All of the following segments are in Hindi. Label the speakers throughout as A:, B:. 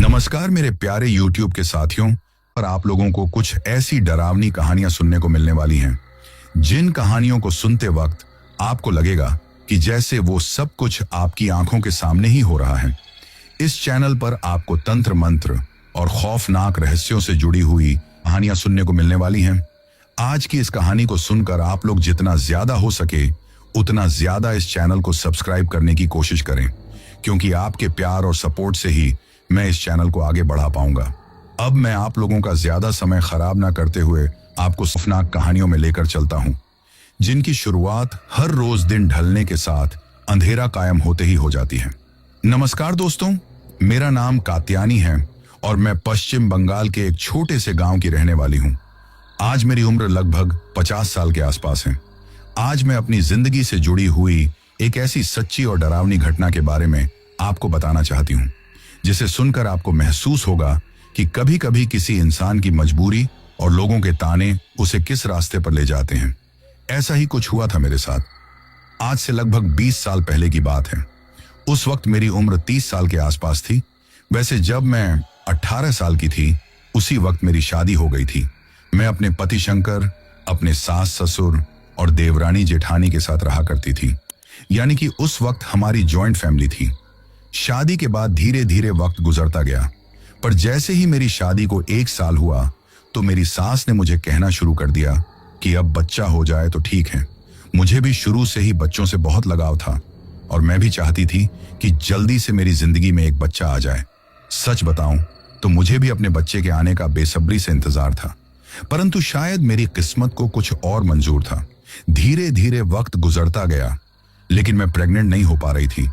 A: नमस्कार मेरे प्यारे YouTube के साथियों। पर आप लोगों को कुछ ऐसी डरावनी कहानियां सुनने को मिलने वाली हैं जिन कहानियों को सुनते वक्त आपको लगेगा कि जैसे वो सब कुछ आपकी आंखों के सामने ही हो रहा है। इस चैनल पर आपको तंत्र मंत्र और खौफनाक रहस्यों से जुड़ी हुई कहानियां सुनने को मिलने वाली हैं। आज की इस कहानी को सुनकर आप लोग जितना ज्यादा हो सके उतना ज्यादा इस चैनल को सब्सक्राइब करने की कोशिश करें, क्योंकि आपके प्यार और सपोर्ट से ही मैं इस चैनल को आगे बढ़ा पाऊंगा। अब मैं आप लोगों का ज्यादा समय खराब ना करते हुए आपको खौफनाक कहानियों में लेकर चलता हूं, जिनकी शुरुआत हर रोज दिन ढलने के साथ अंधेरा कायम होते ही हो जाती है। नमस्कार दोस्तों, मेरा नाम कात्यानी है और मैं पश्चिम बंगाल के एक छोटे से गांव की रहने वाली हूं। आज मेरी उम्र लगभग 50 साल के आसपास है। आज मैं अपनी जिंदगी से जुड़ी हुई एक ऐसी सच्ची और डरावनी घटना के बारे में आपको बताना चाहती हूं, जिसे सुनकर आपको महसूस होगा कि कभी कभी किसी इंसान की मजबूरी और लोगों के ताने उसे किस रास्ते पर ले जाते हैं। ऐसा ही कुछ हुआ था मेरे साथ। आज से लगभग 20 साल पहले की बात है। उस वक्त मेरी उम्र 30 साल के आसपास थी। वैसे जब मैं 18 साल की थी उसी वक्त मेरी शादी हो गई थी। मैं अपने पति शंकर, अपने सास ससुर और देवरानी जेठानी के साथ रहा करती थी। यानी कि उस वक्त हमारी जॉइंट फैमिली थी। शादी के बाद धीरे धीरे वक्त गुजरता गया, पर जैसे ही मेरी शादी को 1 साल हुआ तो मेरी सास ने मुझे कहना शुरू कर दिया कि अब बच्चा हो जाए तो ठीक है। मुझे भी शुरू से ही बच्चों से बहुत लगाव था और मैं भी चाहती थी कि जल्दी से मेरी जिंदगी में एक बच्चा आ जाए। सच बताऊं तो मुझे भी अपने बच्चे के आने का बेसब्री से इंतजार था, परंतु शायद मेरी किस्मत को कुछ और मंजूर था। धीरे धीरे वक्त गुजरता गया, लेकिन मैं प्रेग्नेंट नहीं हो पा रही थी।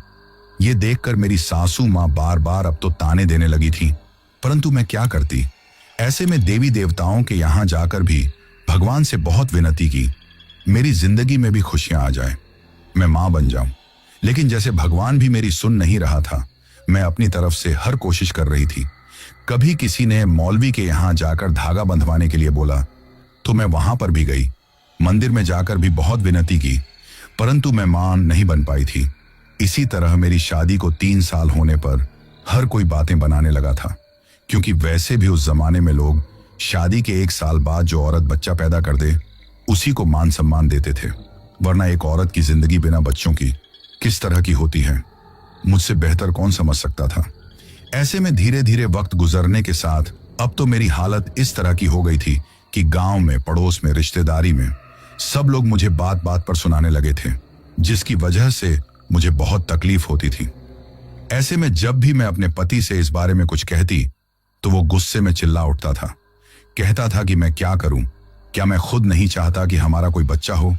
A: ये देखकर मेरी सासू माँ बार बार अब तो ताने देने लगी थी, परंतु मैं क्या करती। ऐसे में देवी देवताओं के यहाँ जाकर भी भगवान से बहुत विनती की, मेरी जिंदगी में भी खुशियां आ जाए, मैं माँ बन जाऊं। लेकिन जैसे भगवान भी मेरी सुन नहीं रहा था, मैं अपनी तरफ से हर कोशिश कर रही थी। कभी किसी ने मौलवी के यहाँ जाकर धागा बंधवाने के लिए बोला तो मैं वहां पर भी गई। मंदिर में जाकर भी बहुत विनती की, परंतु मैं मां नहीं बन पाई थी। इसी तरह मेरी शादी को 3 साल होने पर हर कोई बातें बनाने लगा था, क्योंकि वैसे भी उस जमाने में लोग शादी के 1 साल बाद जो औरत बच्चा पैदा कर दे उसी को मान सम्मान देते थे, वरना एक औरत की जिंदगी बिना बच्चों की किस तरह की होती है, मुझसे बेहतर कौन समझ सकता था। ऐसे में धीरे धीरे वक्त गुजरने के साथ अब तो मेरी हालत इस तरह की हो गई थी कि गांव में, पड़ोस में, रिश्तेदारी में सब लोग मुझे बात बात पर सुनाने लगे थे, जिसकी वजह से मुझे बहुत तकलीफ होती थी। ऐसे में जब भी मैं अपने पति से इस बारे में कुछ कहती तो वो गुस्से में चिल्ला उठता था। कहता था कि मैं क्या करूं, क्या मैं खुद नहीं चाहता कि हमारा कोई बच्चा हो।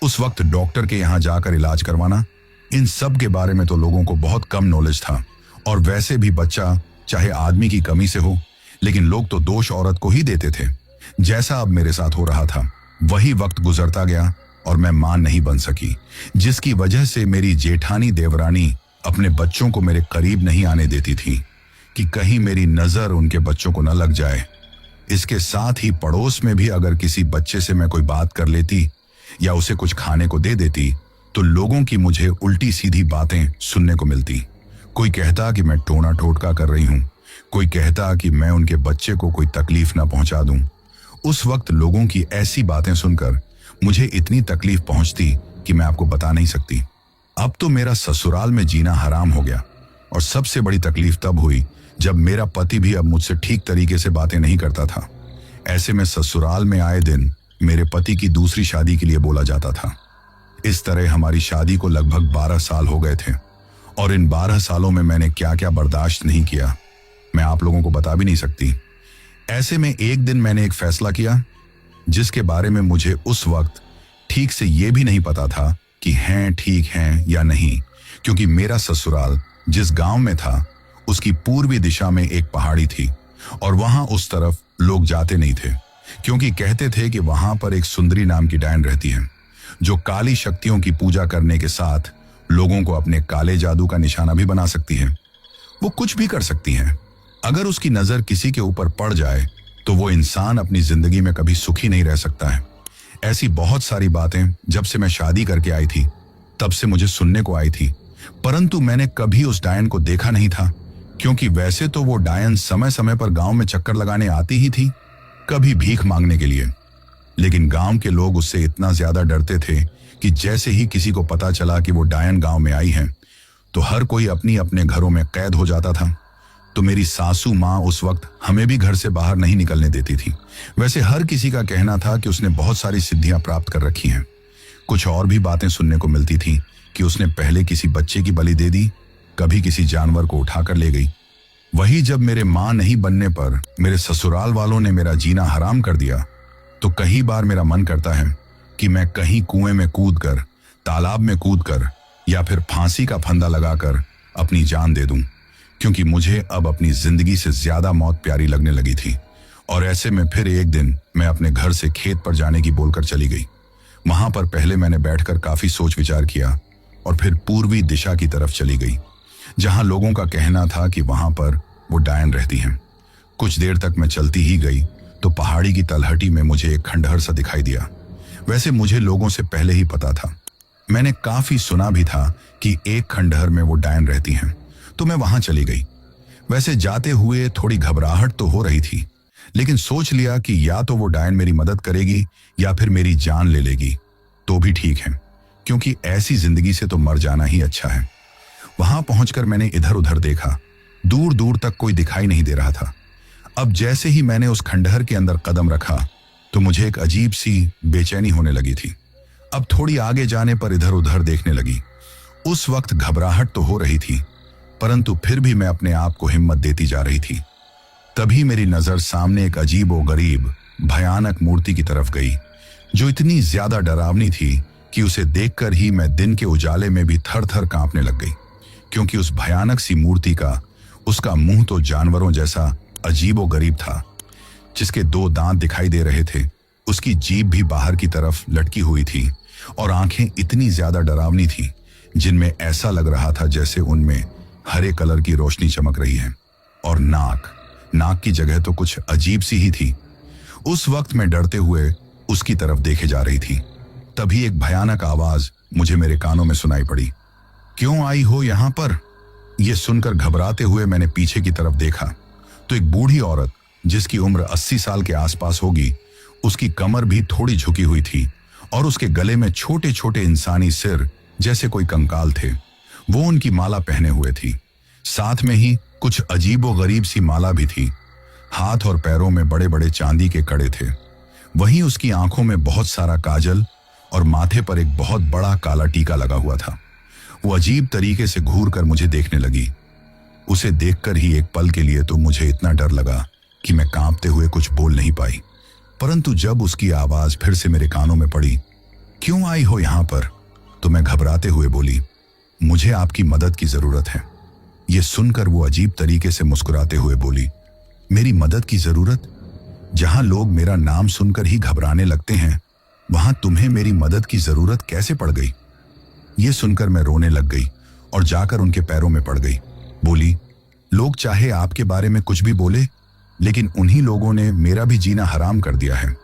A: उस वक्त डॉक्टर के यहाँ जाकर इलाज करवाना, इन सब के बारे में तो लोगों को बहुत कम नॉलेज था। और वैसे भी बच्चा चाहे आदमी की कमी से हो, लेकिन लोग तो दोष औरत को ही देते थे। जैसा अब मेरे साथ हो रहा था, वही वक्त गुजरता गया और मैं मां नहीं बन सकी, जिसकी वजह से मेरी जेठानी देवरानी अपने बच्चों को मेरे करीब नहीं आने देती थी कि कहीं मेरी नजर उनके बच्चों को न लग जाए। इसके साथ ही पड़ोस में भी अगर किसी बच्चे से मैं कोई बात कर लेती या उसे कुछ खाने को दे देती तो लोगों की मुझे उल्टी सीधी बातें सुनने को मिलती। कोई कहता कि मैं टोना टोटका कर रही हूं, कोई कहता कि मैं उनके बच्चे को कोई तकलीफ ना पहुंचा दूं। उस वक्त लोगों की ऐसी बातें सुनकर मुझे इतनी तकलीफ पहुंचती कि मैं आपको बता नहीं सकती। अब तो मेरा ससुराल में जीना हराम हो गया, और सबसे बड़ी तकलीफ तब हुई जब मेरा पति भी अब मुझसे ठीक तरीके से बातें नहीं करता था। ऐसे में ससुराल में आए दिन मेरे पति की दूसरी शादी के लिए बोला जाता था। इस तरह हमारी शादी को लगभग 12 साल हो गए थे, और इन 12 सालों में मैंने क्या क्या बर्दाश्त नहीं किया, मैं आप लोगों को बता भी नहीं सकती। ऐसे में एक दिन मैंने एक फैसला किया, जिसके बारे में मुझे उस वक्त ठीक से ये भी नहीं पता था कि हैं ठीक हैं या नहीं, क्योंकि मेरा ससुराल जिस गांव में था उसकी पूर्वी दिशा में एक पहाड़ी थी और वहां उस तरफ लोग जाते नहीं थे, क्योंकि कहते थे कि वहां पर एक सुंदरी नाम की डायन रहती है, जो काली शक्तियों की पूजा करने के साथ लोगों को अपने काले जादू का निशाना भी बना सकती है। वो कुछ भी कर सकती हैं। अगर उसकी नजर किसी के ऊपर पड़ जाए तो वो इंसान अपनी जिंदगी में कभी सुखी नहीं रह सकता है। ऐसी बहुत सारी बातें जब से मैं शादी करके आई थी तब से मुझे सुनने को आई थी, परंतु मैंने कभी उस डायन को देखा नहीं था, क्योंकि वैसे तो वो डायन समय समय पर गांव में चक्कर लगाने आती ही थी, कभी भीख मांगने के लिए। लेकिन गांव के लोग उससे इतना ज्यादा डरते थे कि जैसे ही किसी को पता चला कि वो डायन गांव में आई है तो हर कोई अपनी अपने घरों में कैद हो जाता था। तो मेरी सासू माँ उस वक्त हमें भी घर से बाहर नहीं निकलने देती थी। वैसे हर किसी का कहना था कि उसने बहुत सारी सिद्धियां प्राप्त कर रखी हैं। कुछ और भी बातें सुनने को मिलती थी कि उसने पहले किसी बच्चे की बलि दे दी, कभी किसी जानवर को उठाकर ले गई। वही जब मेरे माँ नहीं बनने पर मेरे ससुराल वालों ने मेरा जीना हराम कर दिया तो कई बार मेरा मन करता है कि मैं कहीं कुएं में कूदकर, तालाब में कूदकर या फिर फांसी का फंदा लगाकर अपनी जान दे दूं, क्योंकि मुझे अब अपनी जिंदगी से ज्यादा मौत प्यारी लगने लगी थी। और ऐसे में फिर एक दिन मैं अपने घर से खेत पर जाने की बोलकर चली गई। वहां पर पहले मैंने बैठकर काफी सोच विचार किया और फिर पूर्वी दिशा की तरफ चली गई, जहां लोगों का कहना था कि वहां पर वो डायन रहती हैं। कुछ देर तक मैं चलती ही गई तो पहाड़ी की तलहटी में मुझे एक खंडहर सा दिखाई दिया। वैसे मुझे लोगों से पहले ही पता था, मैंने काफी सुना भी था कि एक खंडहर में वो डायन रहती हैं, तो मैं वहां चली गई। वैसे जाते हुए थोड़ी घबराहट तो हो रही थी, लेकिन सोच लिया कि या तो वो डायन मेरी मदद करेगी या फिर मेरी जान ले लेगी, तो भी ठीक है, क्योंकि ऐसी जिंदगी से तो मर जाना ही अच्छा है। वहां पहुंचकर मैंने इधर उधर देखा, दूर दूर तक कोई दिखाई नहीं दे रहा था। अब जैसे ही मैंने उस खंडहर के अंदर कदम रखा तो मुझे एक अजीब सी बेचैनी होने लगी थी। अब थोड़ी आगे जाने पर इधर उधर देखने लगी। उस वक्त घबराहट तो हो रही थी, परंतु फिर भी मैं अपने आप को हिम्मत देती जा रही थी। तभी मेरी नजर सामने एक अजीब व गरीब भयानक मूर्ति की तरफ गई, जो इतनी ज्यादा डरावनी थी कि उसे देखकर ही मैं दिन के उजाले में भी थर थर कांपने लग गई। क्योंकि उस भयानक सी मूर्ति का, उसका मुंह तो जानवरों जैसा अजीब व गरीब था, जिसके 2 दांत दिखाई दे रहे थे। उसकी जीभ भी बाहर की तरफ लटकी हुई थी और आंखें इतनी ज्यादा डरावनी थी जिनमें ऐसा लग रहा था जैसे उनमें हरे कलर की रोशनी चमक रही है। और नाक की जगह तो कुछ अजीब सी ही थी। उस वक्त मैं डरते हुए उसकी तरफ देखे जा रही थी। तभी एक भयानक आवाज मुझे मेरे कानों में सुनाई पड़ी, क्यों आई हो यहां पर? यह सुनकर घबराते हुए मैंने पीछे की तरफ देखा तो एक बूढ़ी औरत, जिसकी उम्र 80 साल के आसपास होगी, उसकी कमर भी थोड़ी झुकी हुई थी और उसके गले में छोटे छोटे इंसानी सिर जैसे कोई कंकाल थे। वो उनकी माला पहने हुए थी। साथ में ही कुछ अजीबो गरीब सी माला भी थी। हाथ और पैरों में बड़े बड़े चांदी के कड़े थे। वहीं उसकी आंखों में बहुत सारा काजल और माथे पर एक बहुत बड़ा काला टीका लगा हुआ था। वो अजीब तरीके से घूर कर मुझे देखने लगी। उसे देखकर ही एक पल के लिए तो मुझे इतना डर लगा कि मैं कांपते हुए कुछ बोल नहीं पाई। परंतु जब उसकी आवाज फिर से मेरे कानों में पड़ी, क्यों आई हो यहां पर, तो मैं घबराते हुए बोली, मुझे आपकी मदद की जरूरत है। यह सुनकर वो अजीब तरीके से मुस्कुराते हुए बोली, मेरी मदद की जरूरत? जहां लोग मेरा नाम सुनकर ही घबराने लगते हैं, वहां तुम्हें मेरी मदद की जरूरत कैसे पड़ गई? यह सुनकर मैं रोने लग गई और जाकर उनके पैरों में पड़ गई। बोली, लोग चाहे आपके बारे में कुछ भी बोले, लेकिन उन्हीं लोगों ने मेरा भी जीना हराम कर दिया है।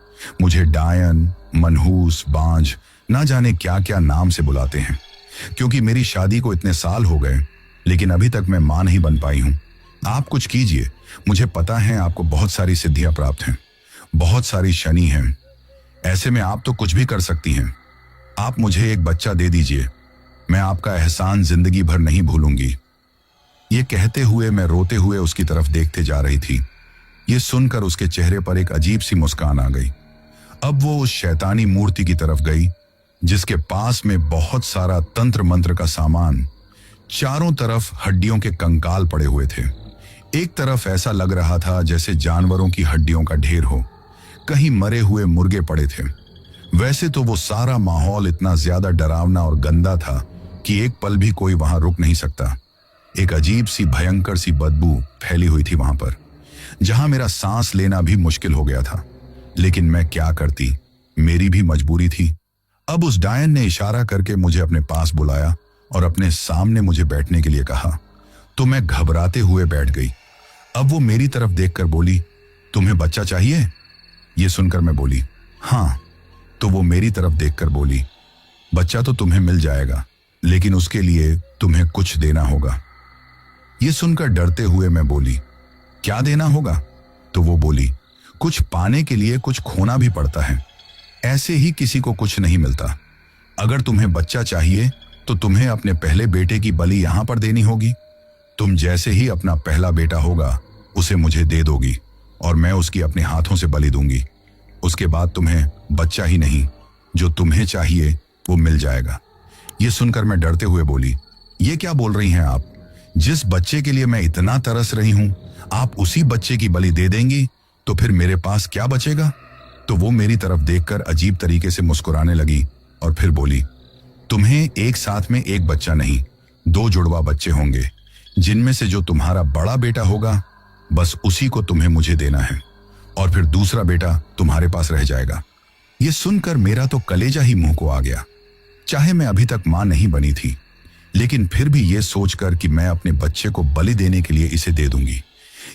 A: मुझे डायन, मनहूस, बांझ, ना जाने क्या क्या नाम से बुलाते हैं, क्योंकि मेरी शादी को इतने साल हो गए, लेकिन अभी तक मैं मां नहीं बन पाई हूं। आप कुछ कीजिए। मुझे पता है आपको बहुत सारी सिद्धियां प्राप्त हैं, बहुत सारी शनि हैं। ऐसे में आप तो कुछ भी कर सकती हैं। आप मुझे एक बच्चा दे दीजिए, मैं आपका एहसान जिंदगी भर नहीं भूलूंगी। ये कहते हुए मैं रोते हुए उसकी तरफ देखते जा रही थी। ये सुनकर उसके चेहरे पर एक अजीब सी मुस्कान आ गई। अब वो उस शैतानी मूर्ति की तरफ गई, जिसके पास में बहुत सारा तंत्र मंत्र का सामान, चारों तरफ हड्डियों के कंकाल पड़े हुए थे। एक तरफ ऐसा लग रहा था जैसे जानवरों की हड्डियों का ढेर हो, कहीं मरे हुए मुर्गे पड़े थे। वैसे तो वो सारा माहौल इतना ज्यादा डरावना और गंदा था कि एक पल भी कोई वहां रुक नहीं सकता। एक अजीब सी भयंकर सी बदबू फैली हुई थी वहां पर, जहां मेरा सांस लेना भी मुश्किल हो गया था। लेकिन मैं क्या करती, मेरी भी मजबूरी थी। अब उस डायन ने इशारा करके मुझे अपने पास बुलाया और अपने सामने मुझे बैठने के लिए कहा, तो मैं घबराते हुए बैठ गई। अब वो मेरी तरफ देखकर बोली, तुम्हें बच्चा चाहिए? ये सुनकर मैं बोली, हाँ। तो वो मेरी तरफ देखकर बोली, बच्चा तो तुम्हें मिल जाएगा, लेकिन उसके लिए तुम्हें कुछ देना होगा। ये सुनकर डरते हुए मैं बोली, क्या देना होगा? तो वो बोली, कुछ पाने के लिए कुछ खोना भी पड़ता है। ऐसे ही किसी को कुछ नहीं मिलता। अगर तुम्हें बच्चा चाहिए तो तुम्हें अपने पहले बेटे की बलि यहां पर देनी होगी। तुम जैसे ही अपना पहला बेटा होगा उसे मुझे दे दोगी और मैं उसकी अपने हाथों से बलि दूंगी। उसके बाद तुम्हें बच्चा ही नहीं, जो तुम्हें चाहिए वो मिल जाएगा। ये सुनकर मैं डरते हुए बोली, ये क्या बोल रही हैं आप? जिस बच्चे के लिए मैं इतना तरस रही हूं, आप उसी बच्चे की बलि दे देंगी तो फिर मेरे पास क्या बचेगा? तो वो मेरी तरफ देखकर अजीब तरीके से मुस्कुराने लगी और फिर बोली, तुम्हें एक साथ में एक बच्चा नहीं, 2 जुड़वा बच्चे होंगे, जिनमें से जो तुम्हारा बड़ा बेटा होगा बस उसी को तुम्हें मुझे देना है और फिर दूसरा बेटा तुम्हारे पास रह जाएगा। ये सुनकर मेरा तो कलेजा ही मुंह को आ गया। चाहे मैं अभी तक मां नहीं बनी थी, लेकिन फिर भी ये सोचकर कि मैं अपने बच्चे को बलि देने के लिए इसे दे दूंगी,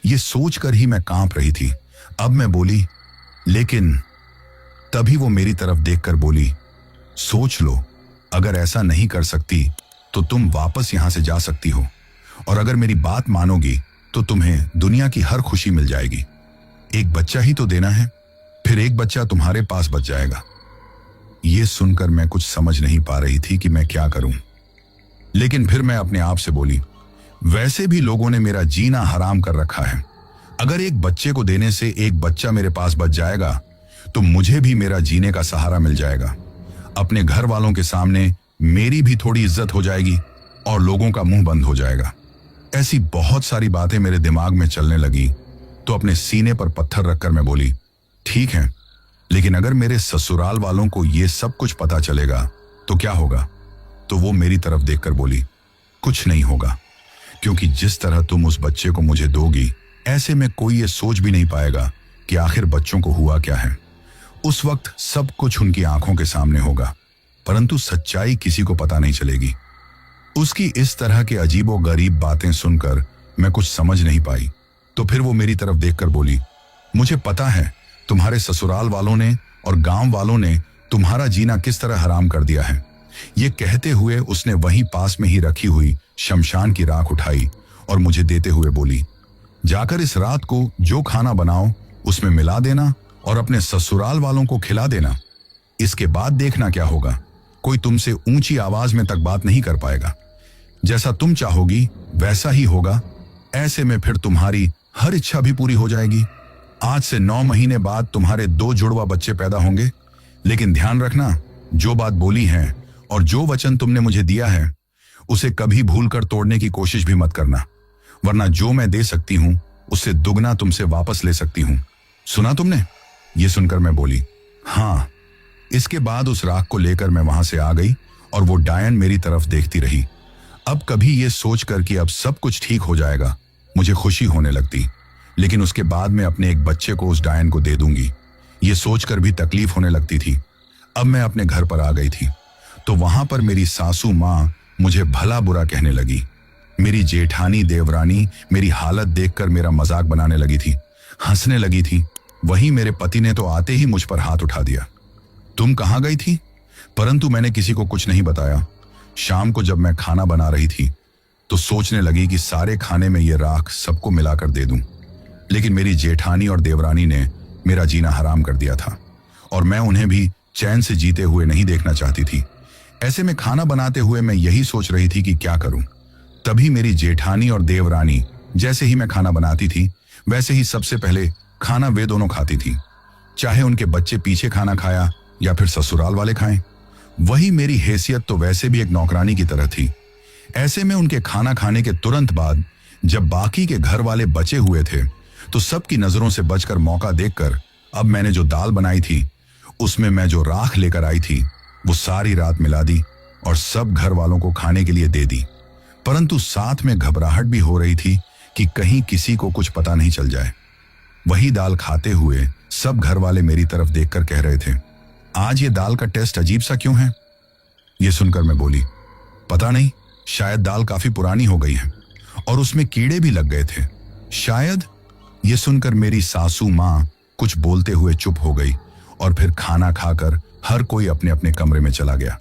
A: ये सोचकर ही मैं कांप रही थी। अब मैं बोली, लेकिन तभी वो मेरी तरफ देखकर बोली, सोच लो, अगर ऐसा नहीं कर सकती तो तुम वापस यहां से जा सकती हो और अगर मेरी बात मानोगी तो तुम्हें दुनिया की हर खुशी मिल जाएगी। एक बच्चा ही तो देना है, फिर एक बच्चा तुम्हारे पास बच जाएगा। ये सुनकर मैं कुछ समझ नहीं पा रही थी कि मैं क्या करूं, लेकिन फिर मैं अपने आप से बोली, वैसे भी लोगों ने मेरा जीना हराम कर रखा है। अगर एक बच्चे को देने से एक बच्चा मेरे पास बच जाएगा तो मुझे भी मेरा जीने का सहारा मिल जाएगा। अपने घर वालों के सामने मेरी भी थोड़ी इज्जत हो जाएगी और लोगों का मुंह बंद हो जाएगा। ऐसी बहुत सारी बातें मेरे दिमाग में चलने लगी तो अपने सीने पर पत्थर रखकर मैं बोली, ठीक है, लेकिन अगर मेरे ससुराल वालों को यह सब कुछ पता चलेगा तो क्या होगा? तो वो मेरी तरफ देखकर बोली, कुछ नहीं होगा, क्योंकि जिस तरह तुम उस बच्चे को मुझे दोगी ऐसे में कोई ये सोच भी नहीं पाएगा कि आखिर बच्चों को हुआ क्या है। उस वक्त सब कुछ उनकी आंखों के सामने होगा, परंतु सच्चाई किसी को पता नहीं चलेगी। उसकी इस तरह के अजीबो गरीब बातें सुनकर मैं कुछ समझ नहीं पाई। तो फिर वो मेरी तरफ देखकर बोली, मुझे पता है तुम्हारे ससुराल वालों ने और गांव वालों ने तुम्हारा जीना किस तरह हराम कर दिया है। ये कहते हुए उसने वहीं पास में ही रखी हुई शमशान की राख उठाई और मुझे देते हुए बोली, जाकर इस रात को जो खाना बनाओ उसमें मिला देना और अपने ससुराल वालों को खिला देना। इसके बाद देखना क्या होगा, कोई तुमसे ऊंची आवाज में तक बात नहीं कर पाएगा। जैसा तुम चाहोगी वैसा ही होगा। ऐसे में फिर तुम्हारी हर इच्छा भी पूरी हो जाएगी। आज से 9 महीने बाद तुम्हारे 2 जुड़वा बच्चे पैदा होंगे, लेकिन ध्यान रखना, जो बात बोली है और जो वचन तुमने मुझे दिया है उसे कभी भूलकर तोड़ने की कोशिश भी मत करना, वरना जो मैं दे सकती हूं उससे दुगना तुमसे वापस ले सकती हूं। सुना तुमने? ये सुनकर मैं बोली, हाँ। इसके बाद उस राख को लेकर मैं वहां से आ गई और वो डायन मेरी तरफ देखती रही। अब कभी ये सोचकर कि अब सब कुछ ठीक हो जाएगा मुझे खुशी होने लगती, लेकिन उसके बाद मैं अपने एक बच्चे को उस डायन को दे दूंगी, ये सोचकर भी तकलीफ होने लगती थी। अब मैं अपने घर पर आ गई थी तो वहां पर मेरी सासू मां मुझे भला बुरा कहने लगी। मेरी जेठानी देवरानी मेरी हालत देखकर मेरा मजाक बनाने लगी थी, हंसने लगी थी। वहीं मेरे पति ने तो आते ही मुझ पर हाथ उठा दिया। तुम कहां गई थी? परंतु मैंने किसी को कुछ नहीं बताया। शाम को जब मैं खाना बना रही थी तो सोचने लगी कि सारे खाने में ये राख सबको मिलाकर दे दूं, लेकिन मेरी जेठानी और देवरानी ने मेरा जीना हराम कर दिया था और मैं उन्हें भी चैन से जीते हुए नहीं देखना चाहती थी। ऐसे में खाना बनाते हुए मैं यही सोच रही थी कि क्या करूं। तभी मेरी जेठानी और देवरानी, जैसे ही मैं खाना बनाती थी वैसे ही सबसे पहले खाना वे दोनों खाती थी, चाहे उनके बच्चे पीछे खाना खाया या फिर ससुराल वाले खाएं। वही मेरी हैसियत तो वैसे भी एक नौकरानी की तरह थी। ऐसे में उनके खाना खाने के तुरंत बाद जब बाकी के घर वाले बचे हुए थे तो सबकी नजरों से बचकर मौका देखकर अब मैंने जो दाल बनाई थी उसमें मैं जो राख लेकर आई थी वो सारी रात मिला दी और सब घर वालों को खाने के लिए दे दी। परंतु साथ में घबराहट भी हो रही थी कि कहीं किसी को कुछ पता नहीं चल जाए। वही दाल खाते हुए सब घर वाले मेरी तरफ देखकर कह रहे थे, आज ये दाल का टेस्ट अजीब सा क्यों है? ये सुनकर मैं बोली, पता नहीं, शायद दाल काफी पुरानी हो गई है और उसमें कीड़े भी लग गए थे शायद। ये सुनकर मेरी सासू मां कुछ बोलते हुए चुप हो गई और फिर खाना खाकर हर कोई अपने अपने कमरे में चला गया।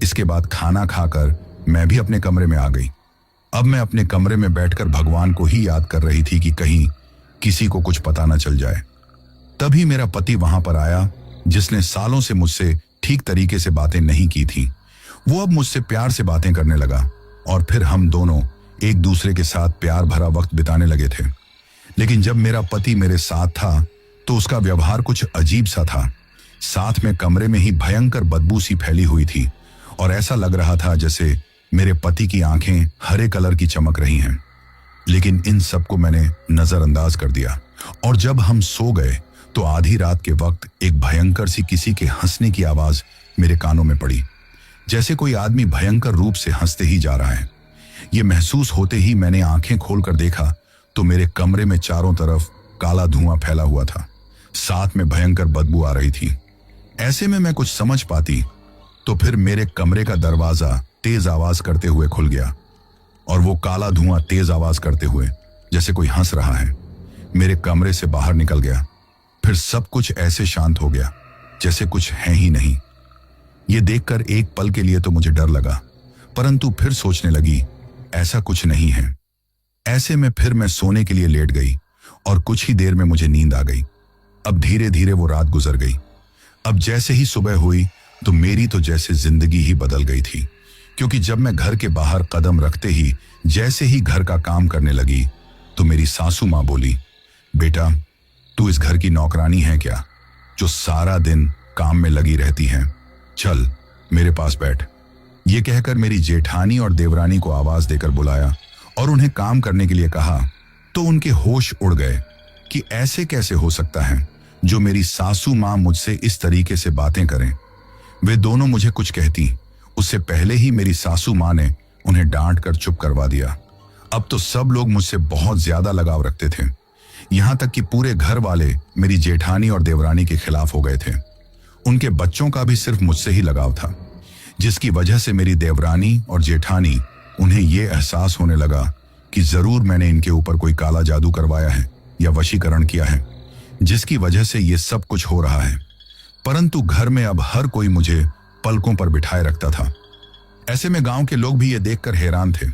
A: इसके बाद खाना खाकर मैं भी अपने कमरे में आ गई। अब मैं अपने कमरे में बैठकर भगवान को ही याद कर रही थी कि कहीं किसी को कुछ पता न चल जाए। तभी मेरा पति वहां पर आया, जिसने सालों से मुझसे ठीक तरीके से बातें नहीं की थी। वो अब मुझसे प्यार से बातें करने लगा और फिर हम दोनों एक दूसरे के साथ प्यार भरा वक्त बिताने लगे थे। लेकिन जब मेरा पति मेरे साथ था तो उसका व्यवहार कुछ अजीब सा था। साथ में कमरे में ही भयंकर बदबू सी फैली हुई थी और ऐसा लग रहा था जैसे मेरे पति की आंखें हरे कलर की चमक रही हैं। लेकिन इन सबको मैंने नजरअंदाज कर दिया और जब हम सो गए तो आधी रात के वक्त एक भयंकर सी किसी के हंसने की आवाज मेरे कानों में पड़ी, जैसे कोई आदमी भयंकर रूप से हंसते ही जा रहा है। यह महसूस होते ही मैंने आंखें खोलकर देखा तो मेरे कमरे में चारों तरफ काला धुआं फैला हुआ था, साथ में भयंकर बदबू आ रही थी। ऐसे में मैं कुछ समझ पाती तो फिर मेरे कमरे का दरवाजा तेज आवाज करते हुए खुल गया और वो काला धुआं तेज आवाज करते हुए जैसे कोई हंस रहा है मेरे कमरे से बाहर निकल गया। फिर सब कुछ ऐसे शांत हो गया जैसे कुछ है ही नहीं। ये देखकर एक पल के लिए तो मुझे डर लगा, परंतु फिर सोचने लगी ऐसा कुछ नहीं है। ऐसे में फिर मैं सोने के लिए लेट गई और कुछ ही देर में मुझे नींद आ गई। अब धीरे धीरे वो रात गुजर गई। अब जैसे ही सुबह हुई तो मेरी तो जैसे जिंदगी ही बदल गई थी, क्योंकि जब मैं घर के बाहर कदम रखते ही जैसे ही घर का काम करने लगी तो मेरी सासू माँ बोली, बेटा तू इस घर की नौकरानी है क्या, जो सारा दिन काम में लगी रहती है? चल मेरे पास बैठ। ये कहकर मेरी जेठानी और देवरानी को आवाज देकर बुलाया और उन्हें काम करने के लिए कहा तो उनके होश उड़ गए कि ऐसे कैसे हो सकता है जो मेरी सासू माँ मुझसे इस तरीके से बातें करें। वे दोनों मुझे कुछ कहती उससे पहले ही मेरी सासू माँ ने उन्हें डांट कर चुप करवा दिया। अब तो सब लोग मुझसे बहुत ज्यादा लगाव रखते थे, यहां तक कि पूरे घर वाले मेरी जेठानी और देवरानी के खिलाफ हो गए थे। उनके बच्चों का भी सिर्फ मुझसे ही लगाव था, जिसकी वजह से मेरी देवरानी और जेठानी उन्हें यह एहसास होने लगा कि जरूर मैंने इनके ऊपर कोई काला जादू करवाया है या वशीकरण किया है, जिसकी वजह से ये सब कुछ हो रहा है। परंतु घर में अब हर कोई मुझे पलकों पर बिठाए रखता था। ऐसे में गांव के लोग भी ये देखकर हैरान थे।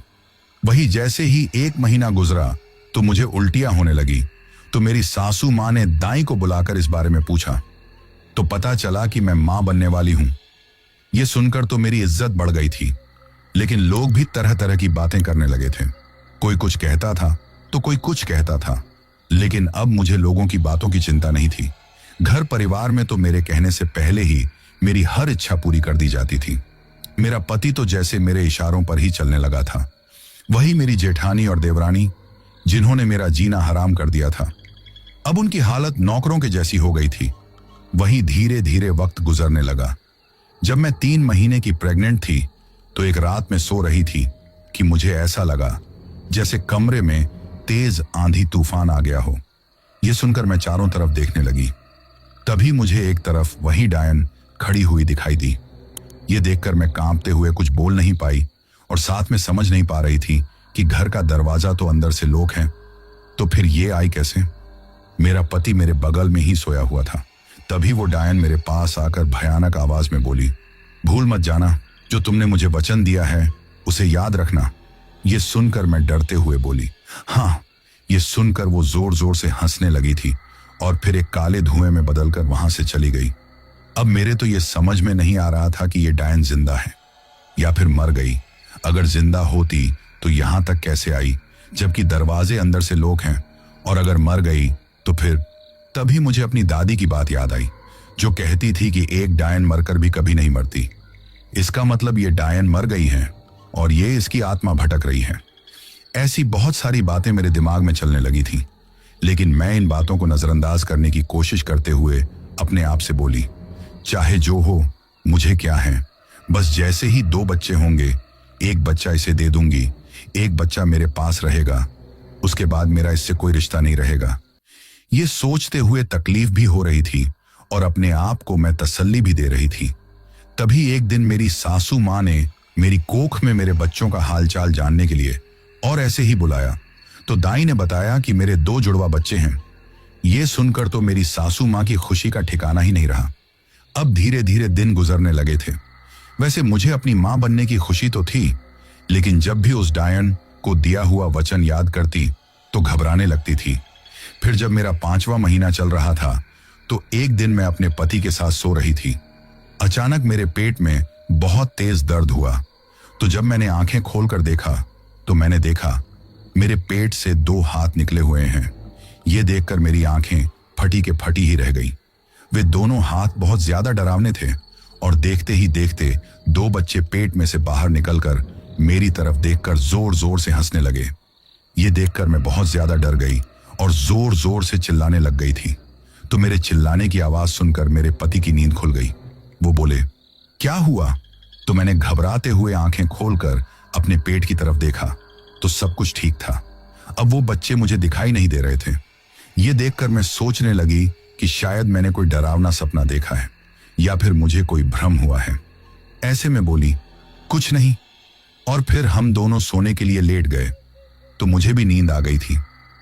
A: वही जैसे ही एक महीना गुजरा तो मुझे उल्टियां होने लगी, तो मेरी सासू माँ ने दाई को बुलाकर इस बारे में पूछा तो पता चला कि मैं मां बनने वाली हूं। यह सुनकर तो मेरी इज्जत बढ़ गई थी, लेकिन लोग भी तरह तरह की बातें करने लगे थे। कोई कुछ कहता था तो कोई कुछ कहता था, लेकिन अब मुझे लोगों की बातों की चिंता नहीं थी। घर परिवार में तो मेरे कहने से पहले ही मेरी हर इच्छा पूरी कर दी जाती थी। मेरा पति तो जैसे मेरे इशारों पर ही चलने लगा था। वही मेरी जेठानी और देवरानी, जिन्होंने मेरा जीना हराम कर दिया था, अब उनकी हालत नौकरों के जैसी हो गई थी। वहीं धीरे धीरे वक्त गुजरने लगा। जब मैं 3 महीने की प्रेग्नेंट थी तो एक रात में सो रही थी कि मुझे ऐसा लगा जैसे कमरे में तेज आंधी तूफान आ गया हो। यह सुनकर मैं चारों तरफ देखने लगी। तभी मुझे एक तरफ वही डायन खड़ी हुई दिखाई दी। यह देखकर मैं कांपते हुए कुछ बोल नहीं पाई और साथ में समझ नहीं पा रही थी कि घर का दरवाजा तो अंदर से लॉक है, तो फिर ये आई कैसे? मेरा पति मेरे बगल में ही सोया हुआ था। तभी वो डायन मेरे पास आकर भयानक आवाज में बोली, भूल मत जाना, जो तुमने मुझे वचन दिया है उसे याद रखना। ये सुनकर मैं डरते हुए बोली, हाँ। ये सुनकर वो जोर जोर से हंसने लगी थी और फिर एक काले धुएं में बदलकर वहां से चली गई। अब मेरे तो ये समझ में नहीं आ रहा था कि ये डायन जिंदा है या फिर मर गई। अगर जिंदा होती तो यहां तक कैसे आई, जबकि दरवाजे अंदर से लॉक हैं, और अगर मर गई तो फिर? तभी मुझे अपनी दादी की बात याद आई, जो कहती थी कि एक डायन मरकर भी कभी नहीं मरती। इसका मतलब ये डायन मर गई है और ये इसकी आत्मा भटक रही है। ऐसी बहुत सारी बातें मेरे दिमाग में चलने लगी थी, लेकिन मैं इन बातों को नजरअंदाज करने की कोशिश करते हुए अपने आप से बोली, चाहे जो हो मुझे क्या है, बस जैसे ही 2 बच्चे होंगे, एक बच्चा इसे दे दूंगी, एक बच्चा मेरे पास रहेगा, उसके बाद मेरा इससे कोई रिश्ता नहीं रहेगा। ये सोचते हुए तकलीफ भी हो रही थी और अपने आप को मैं तसल्ली भी दे रही थी। तभी एक दिन मेरी सासू माँ ने मेरी कोख में मेरे बच्चों का हालचाल जानने के लिए और ऐसे ही बुलाया, तो दाई ने बताया कि मेरे 2 जुड़वा बच्चे हैं। ये सुनकर तो मेरी सासू माँ की खुशी का ठिकाना ही नहीं रहा। अब धीरे धीरे दिन गुजरने लगे थे। वैसे मुझे अपनी माँ बनने की खुशी तो थी, लेकिन जब भी उस डायन को दिया हुआ वचन याद करती तो घबराने लगती थी। फिर जब मेरा 5वां महीना चल रहा था तो एक दिन मैं अपने पति के साथ सो रही थी। अचानक मेरे पेट में बहुत तेज दर्द हुआ। तो जब मैंने आंखें खोलकर देखा तो मैंने देखा मेरे पेट से 2 हाथ निकले हुए हैं। ये देखकर मेरी आंखें फटी के फटी ही रह गई। वे दोनों हाथ बहुत ज्यादा डरावने थे और देखते ही देखते 2 बच्चे पेट में से बाहर निकलकर मेरी तरफ देखकर जोर जोर से हंसने लगे। ये देखकर मैं बहुत ज्यादा डर गई और जोर जोर से चिल्लाने लग गई थी। तो मेरे चिल्लाने की आवाज सुनकर मेरे पति की नींद खुल गई। वो बोले, क्या हुआ? तो मैंने घबराते हुए आंखें खोलकर अपने पेट की तरफ देखा तो सब कुछ ठीक था। अब वो बच्चे मुझे दिखाई नहीं दे रहे थे। ये देखकर मैं सोचने लगी कि शायद मैंने कोई डरावना सपना देखा है या फिर मुझे कोई भ्रम हुआ है। ऐसे में बोली, कुछ नहीं। और फिर हम दोनों सोने के लिए लेट गए तो मुझे भी नींद आ गई थी।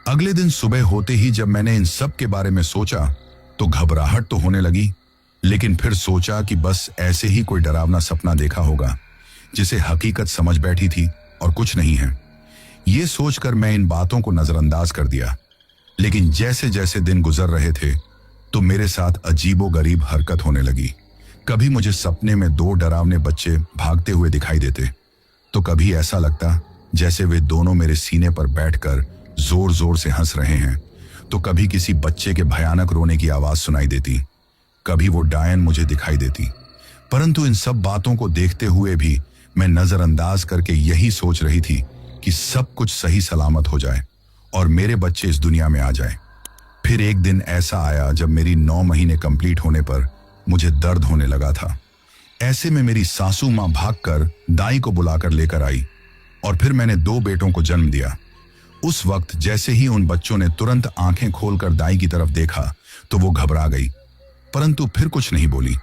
A: अगले दिन सुबह होते ही जब मैंने इन सब के बारे में सोचा तो घबराहट तो होने लगी, लेकिन फिर सोचा कि बस ऐसे ही कोई डरावना सपना देखा होगा जिसे हकीकत समझ बैठी थी और कुछ नहीं है। ये सोचकर मैं इन बातों को नजरअंदाज कर दिया। लेकिन जैसे जैसे दिन गुजर रहे थे तो मेरे साथ अजीबोगरीब हरकत होने लगी। कभी मुझे सपने में 2 डरावने बच्चे भागते हुए दिखाई देते तो कभी ऐसा लगता जैसे वे दोनों मेरे सीने पर बैठकर जोर जोर से हंस रहे हैं, तो कभी किसी बच्चे के भयानक रोने की आवाज सुनाई देती, कभी वो डायन मुझे दिखाई देती। परंतु इन सब बातों को देखते हुए भी मैं नजरअंदाज करके यही सोच रही थी कि सब कुछ सही सलामत हो जाए और मेरे बच्चे इस दुनिया में आ जाए। फिर एक दिन ऐसा आया जब मेरी 9 महीने कंप्लीट होने पर मुझे दर्द होने लगा था। ऐसे में मेरी सासू मां भागकर दाई को बुलाकर लेकर आई और फिर मैंने 2 बेटों को जन्म दिया। उस वक्त जैसे ही उन बच्चों ने तुरंत आंखें खोलकर दाई की तरफ देखा तो वो घबरा गई, परंतु फिर कुछ नहीं बोली।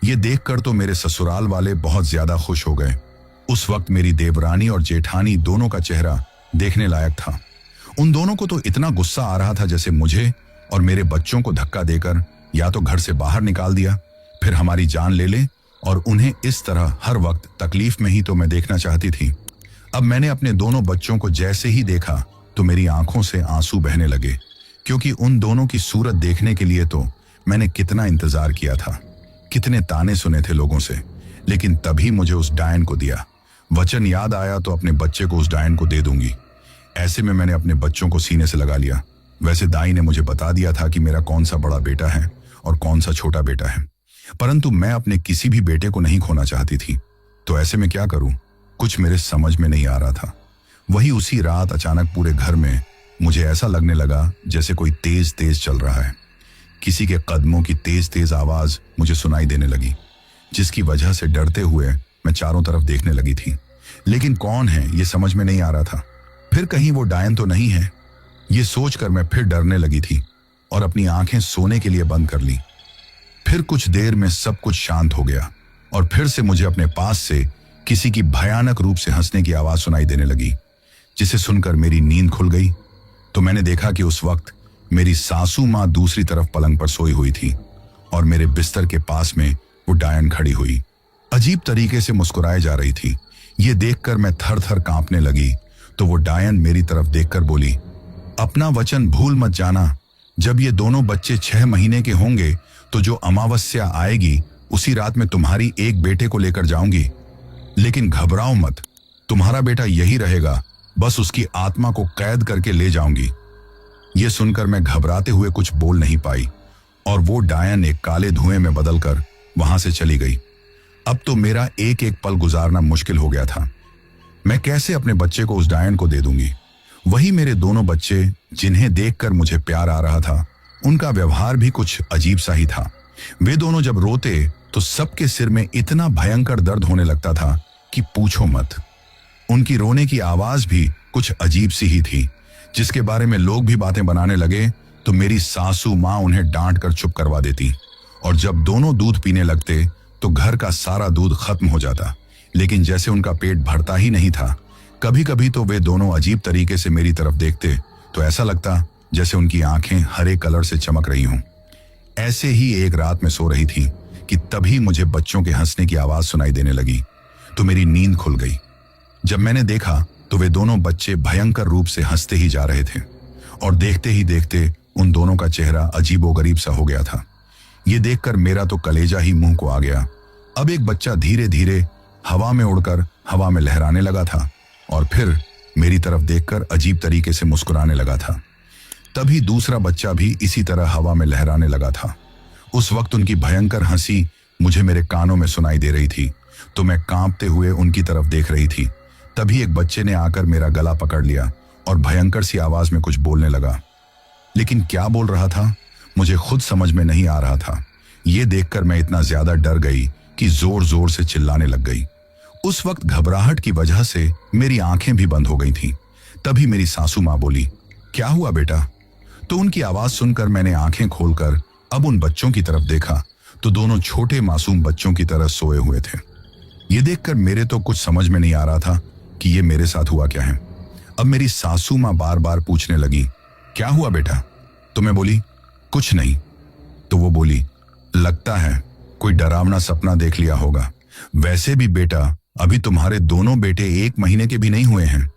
A: ये देखकर तो मेरे ससुराल वाले बहुत ज्यादा खुश हो गए। उस वक्त मेरी देवरानी और जेठानी दोनों का चेहरा देखने लायक था। उन दोनों को तो इतना गुस्सा आ रहा था जैसे मुझे और मेरे बच्चों को धक्का देकर या तो घर से बाहर निकाल दिया, फिर हमारी जान ले ले, और उन्हें इस तरह हर वक्त तकलीफ में ही तो मैं देखना चाहती थी। अब मैंने अपने दोनों बच्चों को जैसे ही देखा तो मेरी आंखों से आंसू बहने लगे, क्योंकि उन दोनों की सूरत देखने के लिए तो मैंने कितना इंतजार किया था, कितने ताने सुने थे लोगों से, लेकिन तभी मुझे उस डायन को दिया। वचन याद आया तो अपने बच्चे को उस डायन को दे दूंगी। ऐसे में मैंने अपने बच्चों को सीने से लगा लिया। वैसे दाई ने मुझे बता दिया था कि मेरा कौन सा बड़ा बेटा है और कौन सा छोटा बेटा है, परंतु मैं अपने किसी भी बेटे को नहीं खोना चाहती थी। तो ऐसे में क्या करूं, कुछ मेरे समझ में नहीं आ रहा था। वही उसी रात अचानक पूरे घर में मुझे ऐसा लगने लगा जैसे कोई तेज तेज चल रहा है। किसी के कदमों की तेज तेज आवाज मुझे सुनाई देने लगी, जिसकी वजह से डरते हुए मैं चारों तरफ देखने लगी थी, लेकिन कौन है ये समझ में नहीं आ रहा था। फिर कहीं वो डायन तो नहीं है, ये सोचकर मैं फिर डरने लगी थी और अपनी आंखें सोने के लिए बंद कर ली। फिर कुछ देर में सब कुछ शांत हो गया और फिर से मुझे अपने पास से किसी की भयानक रूप से हंसने की आवाज सुनाई देने लगी, जिसे सुनकर मेरी नींद खुल गई। तो मैंने देखा कि उस वक्त मेरी सासू मां दूसरी तरफ पलंग पर सोई हुई थी और मेरे बिस्तर के पास में वो डायन खड़ी हुई, अजीब तरीके से मुस्कुराए जा रही थी। ये देखकर मैं थर थर कांपने लगी। तो वो डायन मेरी तरफ देखकर बोली, अपना वचन भूल मत जाना, जब ये दोनों बच्चे 6 महीने के होंगे तो जो अमावस्या आएगी उसी रात में तुम्हारी एक बेटे को लेकर जाऊंगी, लेकिन घबराओ मत, तुम्हारा बेटा यही रहेगा, बस उसकी आत्मा को कैद करके ले जाऊंगी। ये सुनकर मैं घबराते हुए कुछ बोल नहीं पाई और वो डायन एक काले धुएं में बदलकर वहां से चली गई। अब तो मेरा एक एक पल गुजारना मुश्किल हो गया था। मैं कैसे अपने बच्चे को उस डायन को दे दूंगी? वही मेरे दोनों बच्चे जिन्हें देखकर मुझे प्यार आ रहा था, उनका व्यवहार भी कुछ अजीब सा ही था। वे दोनों जब रोते तो सबके सिर में इतना भयंकर दर्द होने लगता था कि पूछो मत। उनकी रोने की आवाज भी कुछ अजीब सी ही थी, जिसके बारे में लोग भी बातें बनाने लगे तो मेरी सासू मां उन्हें डांट कर चुप करवा देती, और जब दोनों दूध पीने लगते तो घर का सारा दूध खत्म हो जाता। लेकिन जैसे उनका पेट भरता ही नहीं था। कभी कभी तो वे दोनों अजीब तरीके से मेरी तरफ देखते तो ऐसा लगता जैसे उनकी आंखें हरे कलर से चमक रही हों। ऐसे ही एक रात में सो रही थी कि तभी मुझे बच्चों के हंसने की आवाज सुनाई देने लगी, तो मेरी नींद खुल गई। जब मैंने देखा तो वे दोनों बच्चे भयंकर रूप से हंसते ही जा रहे थे और देखते ही देखते उन दोनों का चेहरा अजीबोगरीब सा हो गया था। ये देखकर मेरा तो कलेजा ही मुंह को आ गया। अब एक बच्चा धीरे धीरे हवा में उड़कर हवा में लहराने लगा था और फिर मेरी तरफ देखकर अजीब तरीके से मुस्कुराने लगा था। तभी दूसरा बच्चा भी इसी तरह हवा में लहराने लगा था। उस वक्त उनकी भयंकर हंसी मुझे मेरे कानों में सुनाई दे रही थी, तो मैं कांपते हुए उनकी तरफ देख रही थी। तभी एक बच्चे ने आकर मेरा गला पकड़ लिया और भयंकर सी आवाज में कुछ बोलने लगा, लेकिन क्या बोल रहा था मुझे खुद समझ में नहीं आ रहा था। ये देखकर मैं इतना ज्यादा डर गई कि जोर जोर से चिल्लाने लग गई। उस वक्त घबराहट की वजह से मेरी आंखें भी बंद हो गई थीं। तभी मेरी सासू माँ बोली, क्या हुआ बेटा? तो उनकी आवाज सुनकर मैंने आंखें खोलकर अब उन बच्चों की तरफ देखा तो दोनों छोटे मासूम बच्चों की तरह सोए हुए थे। ये देखकर मेरे तो कुछ समझ में नहीं आ रहा था कि ये मेरे साथ हुआ क्या है। अब मेरी सासू माँ बार बार पूछने लगी, क्या हुआ बेटा? तो मैं बोली, कुछ नहीं। तो वो बोली, लगता है कोई डरावना सपना देख लिया होगा। वैसे भी बेटा, अभी तुम्हारे दोनों बेटे 1 महीने के भी नहीं हुए हैं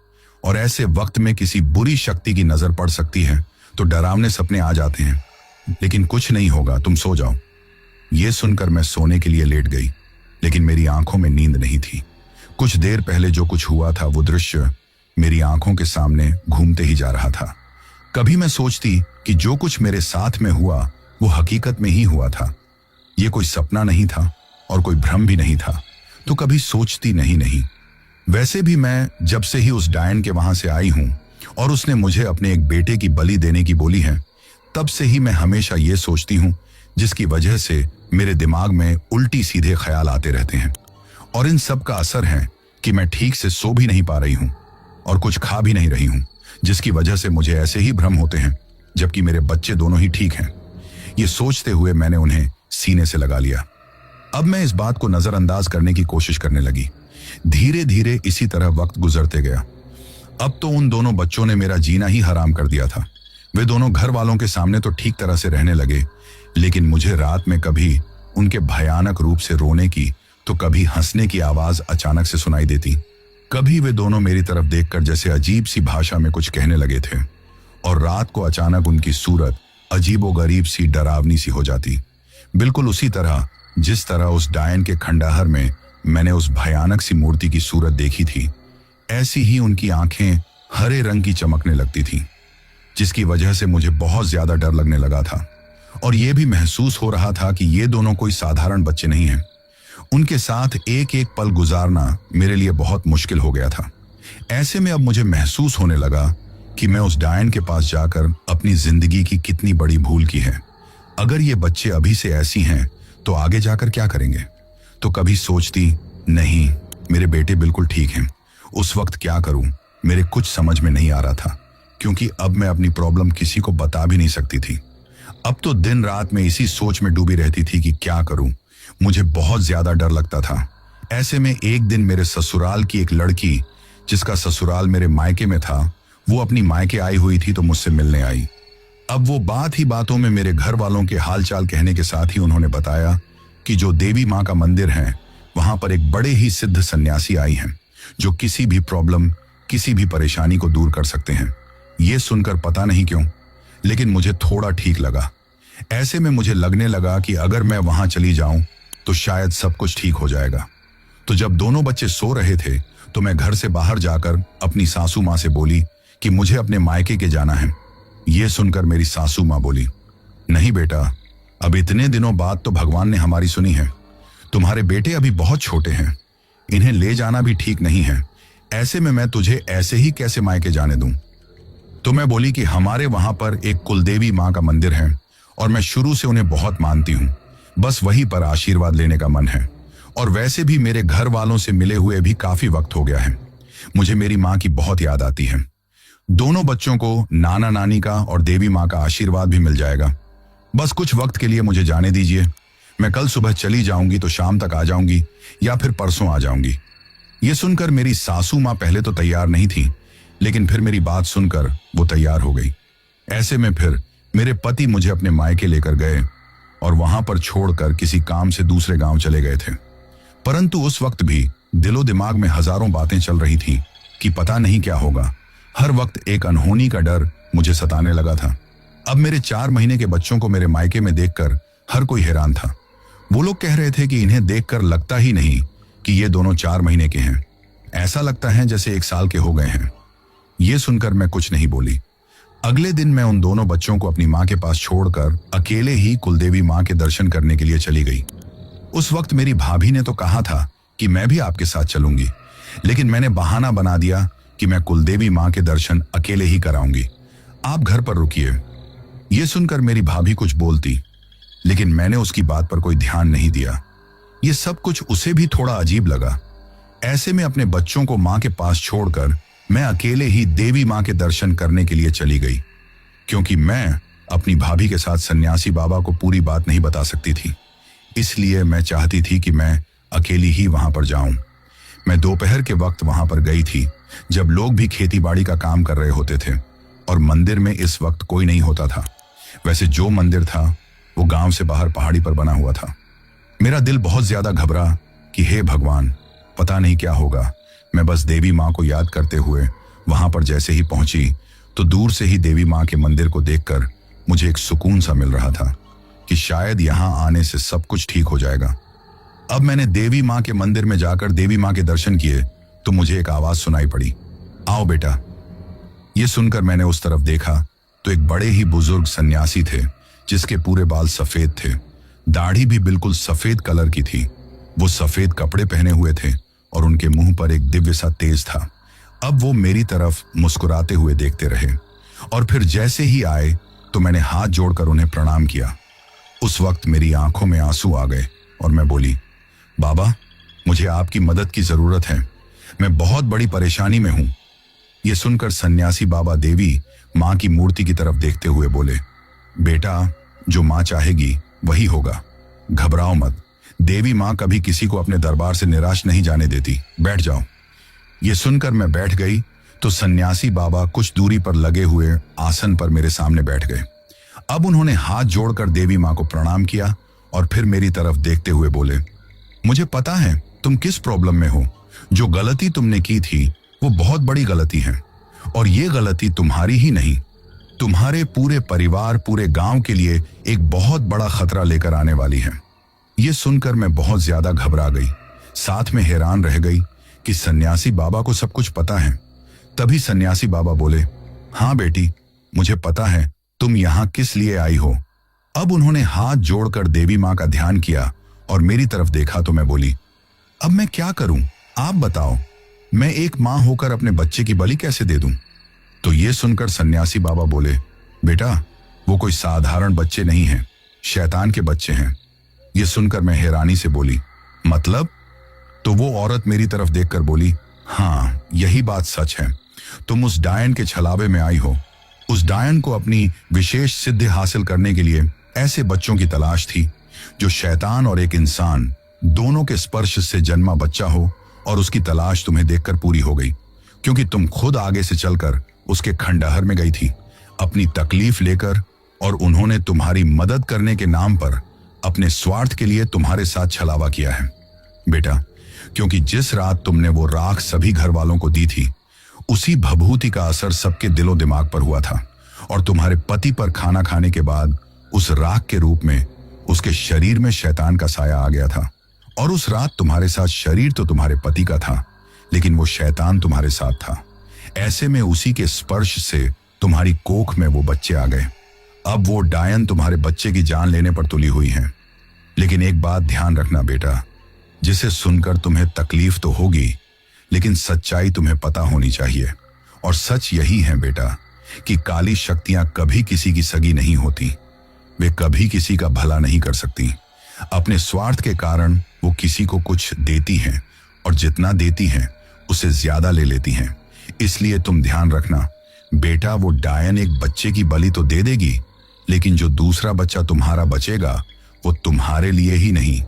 A: और ऐसे वक्त में किसी बुरी शक्ति की नजर पड़ सकती है तो डरावने सपने आ जाते हैं, लेकिन कुछ नहीं होगा, तुम सो जाओ। ये सुनकर मैं सोने के लिए लेट गई, लेकिन मेरी आंखों में नींद नहीं थी। कुछ देर पहले जो कुछ हुआ था वो दृश्य मेरी आंखों के सामने घूमते ही जा रहा था। कभी मैं सोचती कि जो कुछ मेरे साथ में हुआ वो हकीकत में ही हुआ था, ये कोई सपना नहीं था और कोई भ्रम भी नहीं था, तो कभी सोचती नहीं। वैसे भी मैं जब से ही उस डायन के वहां से आई हूं और उसने मुझे अपने एक बेटे की बलि देने की बोली है, तब से ही मैं हमेशा ये सोचती हूं, जिसकी वजह से मेरे दिमाग में उल्टी सीधे ख्याल आते रहते हैं। और इन सब का असर है कि मैं ठीक से सो भी नहीं पा रही हूं और कुछ खा भी नहीं रही हूं, जिसकी वजह से मुझे ऐसे ही भ्रम होते हैं, जबकि मेरे बच्चे दोनों ही ठीक हैं। ये सोचते हुए मैंने उन्हें सीने से लगा लिया। अब मैं इस बात को नजरअंदाज करने की कोशिश करने लगी। धीरे धीरे इसी तरह वक्त गुजरते गया। अब तो उन दोनों बच्चों ने मेरा जीना ही हराम कर दिया था। वे दोनों घर वालों के सामने तो ठीक तरह से रहने लगे, लेकिन मुझे रात में कभी उनके भयानक रूप से रोने की तो कभी हंसने की आवाज अचानक से सुनाई देती। कभी वे दोनों मेरी तरफ देखकर जैसे अजीब सी भाषा में कुछ कहने लगे थे और रात को अचानक उनकी सूरत अजीबोगरीब सी डरावनी सी हो जाती, बिल्कुल उसी तरह जिस तरह उस डायन के खंडहर में मैंने उस भयानक सी मूर्ति की सूरत देखी थी। ऐसी ही उनकी आंखें हरे रंग की चमकने लगती थीं, जिसकी वजह से मुझे बहुत ज्यादा डर लगने लगा था और यह भी महसूस हो रहा था कि ये दोनों कोई साधारण बच्चे नहीं हैं। उनके साथ एक एक पल गुजारना मेरे लिए बहुत मुश्किल हो गया था। ऐसे में अब मुझे महसूस होने लगा कि मैं उस डायन के पास जाकर अपनी जिंदगी की कितनी बड़ी भूल की है। अगर ये बच्चे अभी से ऐसी हैं तो आगे जाकर क्या करेंगे? तो कभी सोचती, नहीं, मेरे बेटे बिल्कुल ठीक हैं। उस वक्त क्या करूं मेरे कुछ समझ में नहीं आ रहा था, क्योंकि अब मैं अपनी प्रॉब्लम किसी को बता भी नहीं सकती थी। अब तो दिन रात में इसी सोच में डूबी रहती थी कि क्या करूं। मुझे बहुत ज्यादा डर लगता था। ऐसे में एक दिन मेरे ससुराल की एक लड़की, जिसका ससुराल मेरे मायके में था, वो अपनी मायके आई हुई थी तो मुझसे मिलने आई। अब वो बात ही बातों में मेरे घर वालों के हालचाल कहने के साथ ही उन्होंने बताया कि जो देवी माँ का मंदिर है वहां पर एक बड़े ही सिद्ध सन्यासी आई हैं, जो किसी भी प्रॉब्लम, किसी भी परेशानी को दूर कर सकते हैं। ये सुनकर पता नहीं क्यों, लेकिन मुझे थोड़ा ठीक लगा। ऐसे में मुझे लगने लगा कि अगर मैं वहां चली जाऊं तो शायद सब कुछ ठीक हो जाएगा। तो जब दोनों बच्चे सो रहे थे तो मैं घर से बाहर जाकर अपनी सासू माँ से बोली कि मुझे अपने मायके के जाना है। ये सुनकर मेरी सासू माँ बोली, नहीं बेटा, अब इतने दिनों बाद तो भगवान ने हमारी सुनी है। तुम्हारे बेटे अभी बहुत छोटे हैं, इन्हें ले जाना भी ठीक नहीं है। ऐसे में मैं तुझे ऐसे ही कैसे मायके जाने दूं? तो मैं बोली कि हमारे वहां पर एक कुलदेवी माँ का मंदिर है और मैं शुरू से उन्हें बहुत मानती हूँ, बस वहीं पर आशीर्वाद लेने का मन है। और वैसे भी मेरे घर वालों से मिले हुए भी काफी वक्त हो गया है। मुझे मेरी माँ की बहुत याद आती है। दोनों बच्चों को नाना नानी का और देवी माँ का आशीर्वाद भी मिल जाएगा। बस कुछ वक्त के लिए मुझे जाने दीजिए। मैं कल सुबह चली जाऊंगी तो शाम तक आ जाऊंगी या फिर परसों आ जाऊंगी। ये सुनकर मेरी सासू माँ पहले तो तैयार नहीं थी, लेकिन फिर मेरी बात सुनकर वो तैयार हो गई। ऐसे में फिर मेरे पति मुझे अपने मायके लेकर गए और वहां पर छोड़कर किसी काम से दूसरे गांव चले गए थे। परंतु उस वक्त भी दिलो दिमाग में हजारों बातें चल रही थीं कि पता नहीं क्या होगा। हर वक्त एक अनहोनी का डर मुझे सताने लगा था। अब मेरे 4 महीने के बच्चों को मेरे मायके में देखकर हर कोई हैरान था। वो लोग कह रहे थे कि इन्हें देखकर लगता ही नहीं कि ये दोनों 4 महीने के हैं, ऐसा लगता है जैसे 1 साल के हो गए हैं। ये सुनकर मैं कुछ नहीं बोली। अगले दिन मैं उन दोनों बच्चों को अपनी माँ के पास छोड़कर अकेले ही कुलदेवी माँ के दर्शन करने के लिए चली गई। उस वक्त मेरी भाभी ने तो कहा था कि मैं भी आपके साथ चलूंगी, लेकिन मैंने बहाना बना दिया कि मैं कुलदेवी माँ के दर्शन अकेले ही कराऊंगी, आप घर पर रुकिए। ये सुनकर मेरी भाभी कुछ बोलती, लेकिन मैंने उसकी बात पर कोई ध्यान नहीं दिया। ये सब कुछ उसे भी थोड़ा अजीब लगा। ऐसे में अपने बच्चों को माँ के पास छोड़कर मैं अकेले ही देवी माँ के दर्शन करने के लिए चली गई, क्योंकि मैं अपनी भाभी के साथ सन्यासी बाबा को पूरी बात नहीं बता सकती थी। इसलिए मैं चाहती थी कि मैं अकेली ही वहां पर जाऊं। मैं दोपहर के वक्त वहां पर गई थी, जब लोग भी खेतीबाड़ी का काम कर रहे होते थे और मंदिर में इस वक्त कोई नहीं होता था। वैसे जो मंदिर था वो गांव से बाहर पहाड़ी पर बना हुआ था। मेरा दिल बहुत ज्यादा घबरा कि हे भगवान, पता नहीं क्या होगा। मैं बस देवी माँ को याद करते हुए वहां पर जैसे ही पहुंची तो दूर से ही देवी माँ के मंदिर को देखकर मुझे एक सुकून सा मिल रहा था कि शायद यहां आने से सब कुछ ठीक हो जाएगा। अब मैंने देवी माँ के मंदिर में जाकर देवी माँ के दर्शन किए तो मुझे एक आवाज सुनाई पड़ी, आओ बेटा। ये सुनकर मैंने उस तरफ देखा तो एक बड़े ही बुजुर्ग सन्यासी थे, जिसके पूरे बाल सफेद थे, दाढ़ी भी बिल्कुल सफेद कलर की थी। वो सफेद कपड़े पहने हुए थे और उनके मुंह पर एक दिव्य सा तेज था। अब वो मेरी तरफ मुस्कुराते हुए देखते रहे और फिर जैसे ही आए तो मैंने हाथ जोड़कर उन्हें प्रणाम किया। उस वक्त मेरी आंखों में आंसू आ गए और मैं बोली, बाबा, मुझे आपकी मदद की जरूरत है, मैं बहुत बड़ी परेशानी में हूं। ये सुनकर सन्यासी बाबा देवी माँ की मूर्ति की तरफ देखते हुए बोले, बेटा, जो माँ चाहेगी वही होगा, घबराओ मत। देवी माँ कभी किसी को अपने दरबार से निराश नहीं जाने देती, बैठ जाओ। ये सुनकर मैं बैठ गई तो सन्यासी बाबा कुछ दूरी पर लगे हुए आसन पर मेरे सामने बैठ गए। अब उन्होंने हाथ जोड़कर देवी माँ को प्रणाम किया और फिर मेरी तरफ देखते हुए बोले, मुझे पता है तुम किस प्रॉब्लम में हो। जो गलती तुमने की थी वो बहुत बड़ी गलती है और ये गलती तुम्हारी ही नहीं, तुम्हारे पूरे परिवार, पूरे गांव के लिए एक बहुत बड़ा खतरा लेकर आने वाली है। ये सुनकर मैं बहुत ज्यादा घबरा गई, साथ में हैरान रह गई कि सन्यासी बाबा को सब कुछ पता है। तभी सन्यासी बाबा बोले, हाँ बेटी, मुझे पता है तुम यहाँ किस लिए आई हो। अब उन्होंने हाथ जोड़कर देवी माँ का ध्यान किया और मेरी तरफ देखा तो मैं बोली, अब मैं क्या करूं, आप बताओ, मैं एक माँ होकर अपने बच्चे की बलि कैसे दे दूं। तो ये सुनकर सन्यासी बाबा बोले, बेटा, वो कोई साधारण बच्चे नहीं हैं, शैतान के बच्चे हैं। ये सुनकर मैं हैरानी से बोली, मतलब? तो वो औरत मेरी तरफ देखकर बोली, हाँ, यही बात सच है। तुम उस डायन के छलावे में आई हो। उस डायन को अपनी विशेष सिद्धि हासिल करने के लिए ऐसे बच्चों की तलाश थी जो शैतान और एक इंसान दोनों के स्पर्श से जन्मा बच्चा हो, और उसकी तलाश तुम्हें देखकर पूरी हो गई, क्योंकि तुम खुद आगे से चलकर उसके खंडहर में गई थी अपनी तकलीफ लेकर, और उन्होंने तुम्हारी मदद करने के नाम पर अपने स्वार्थ के लिए तुम्हारे साथ छलावा किया है बेटा। क्योंकि जिस रात तुमने वो राख सभी घर वालों को दी थी, उसी भभूति का असर सबके दिलो दिमाग पर हुआ था, और तुम्हारे पति पर खाना खाने के बाद उस राख के रूप में उसके शरीर में शैतान का साया आ गया था। और उस रात तुम्हारे साथ शरीर तो तुम्हारे पति का था, लेकिन वो शैतान तुम्हारे साथ था। ऐसे में उसी के स्पर्श से तुम्हारी कोख में वो बच्चे आ गए। अब वो डायन तुम्हारे बच्चे की जान लेने पर तुली हुई है। लेकिन एक बात ध्यान रखना बेटा, जिसे सुनकर तुम्हें तकलीफ तो होगी, लेकिन सच्चाई तुम्हें पता होनी चाहिए। और सच यही है बेटा कि काली शक्तियां कभी किसी की सगी नहीं होती, वे कभी किसी का भला नहीं कर सकती। अपने स्वार्थ के कारण वो किसी को कुछ देती हैं, और जितना देती हैं उससे ज्यादा ले लेती हैं। इसलिए तुम ध्यान रखना बेटा, वो डायन एक बच्चे की बलि तो दे देगी, लेकिन जो दूसरा बच्चा तुम्हारा बचेगा वो तुम्हारे लिए ही नहीं,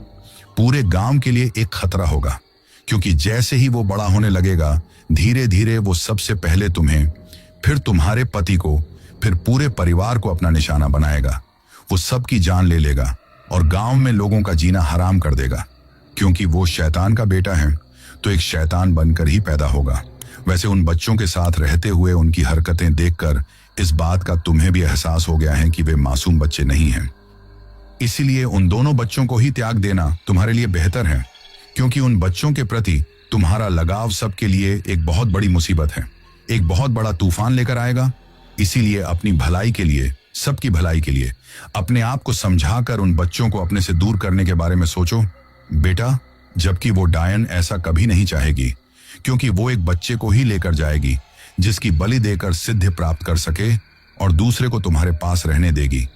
A: पूरे गांव के लिए एक खतरा होगा। क्योंकि जैसे ही वो बड़ा होने लगेगा, धीरे धीरे वो सबसे पहले तुम्हें, फिर तुम्हारे पति को, फिर पूरे परिवार को अपना निशाना बनाएगा। वो सबकी जान ले लेगा और गांव में लोगों का जीना हराम कर देगा। क्योंकि वो शैतान का बेटा है तो एक शैतान बनकर ही पैदा होगा। वैसे उन बच्चों के साथ रहते हुए उनकी हरकतें देखकर इस बात का तुम्हें भी एहसास हो गया है कि वे मासूम बच्चे नहीं हैं। इसीलिए उन दोनों बच्चों को ही त्याग देना तुम्हारे लिए बेहतर है, क्योंकि उन बच्चों के प्रति तुम्हारा लगाव सबके लिए एक बहुत बड़ी मुसीबत है, एक बहुत बड़ा तूफान लेकर आएगा। इसीलिए अपनी भलाई के लिए, सबकी भलाई के लिए अपने आप को समझाकर उन बच्चों को अपने से दूर करने के बारे में सोचो बेटा। जबकि वो डायन ऐसा कभी नहीं चाहेगी, क्योंकि वो एक बच्चे को ही लेकर जाएगी जिसकी बलि देकर सिद्धि प्राप्त कर सके और दूसरे को तुम्हारे पास रहने देगी,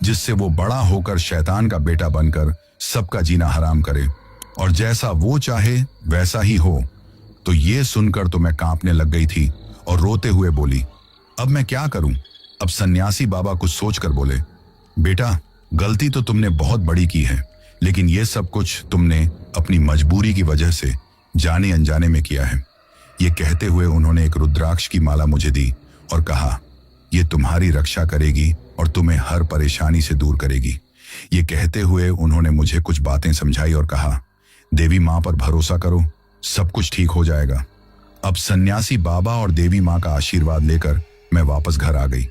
A: जिससे वो बड़ा होकर शैतान का बेटा बनकर सबका जीना हराम करे और जैसा वो चाहे वैसा ही हो। तो ये सुनकर तो मैं कांपने लग गई थी और रोते हुए बोली, अब मैं क्या करूं? अब सन्यासी बाबा कुछ सोचकर बोले, बेटा गलती तो तुमने बहुत बड़ी की है, लेकिन ये सब कुछ तुमने अपनी मजबूरी की वजह से जाने अनजाने में किया है। ये कहते हुए उन्होंने एक रुद्राक्ष की माला मुझे दी और कहा, ये तुम्हारी रक्षा करेगी और तुम्हें हर परेशानी से दूर करेगी। ये कहते हुए उन्होंने मुझे कुछ बातें समझाई और कहा, देवी माँ पर भरोसा करो, सब कुछ ठीक हो जाएगा। अब सन्यासी बाबा और देवी माँ का आशीर्वाद लेकर मैं वापस घर आ गई।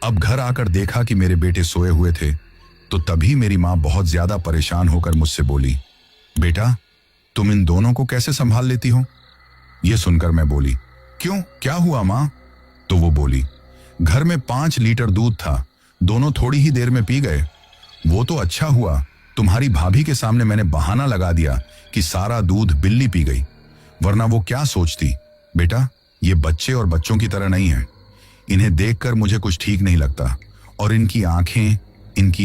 A: अब घर आकर देखा कि मेरे बेटे सोए हुए थे, तो तभी मेरी माँ बहुत ज्यादा परेशान होकर मुझसे बोली, बेटा तुम इन दोनों को कैसे संभाल लेती हो? ये सुनकर मैं बोली, क्यों, क्या हुआ माँ? तो वो बोली, घर में 5 लीटर दूध था, दोनों थोड़ी ही देर में पी गए। वो तो अच्छा हुआ तुम्हारी भाभी के सामने मैंने बहाना लगा दिया कि सारा दूध बिल्ली पी गई, वरना वो क्या सोचती। बेटा ये बच्चे और बच्चों की तरह नहीं है, इन्हें देखकर मुझे कुछ ठीक नहीं लगता और इनकी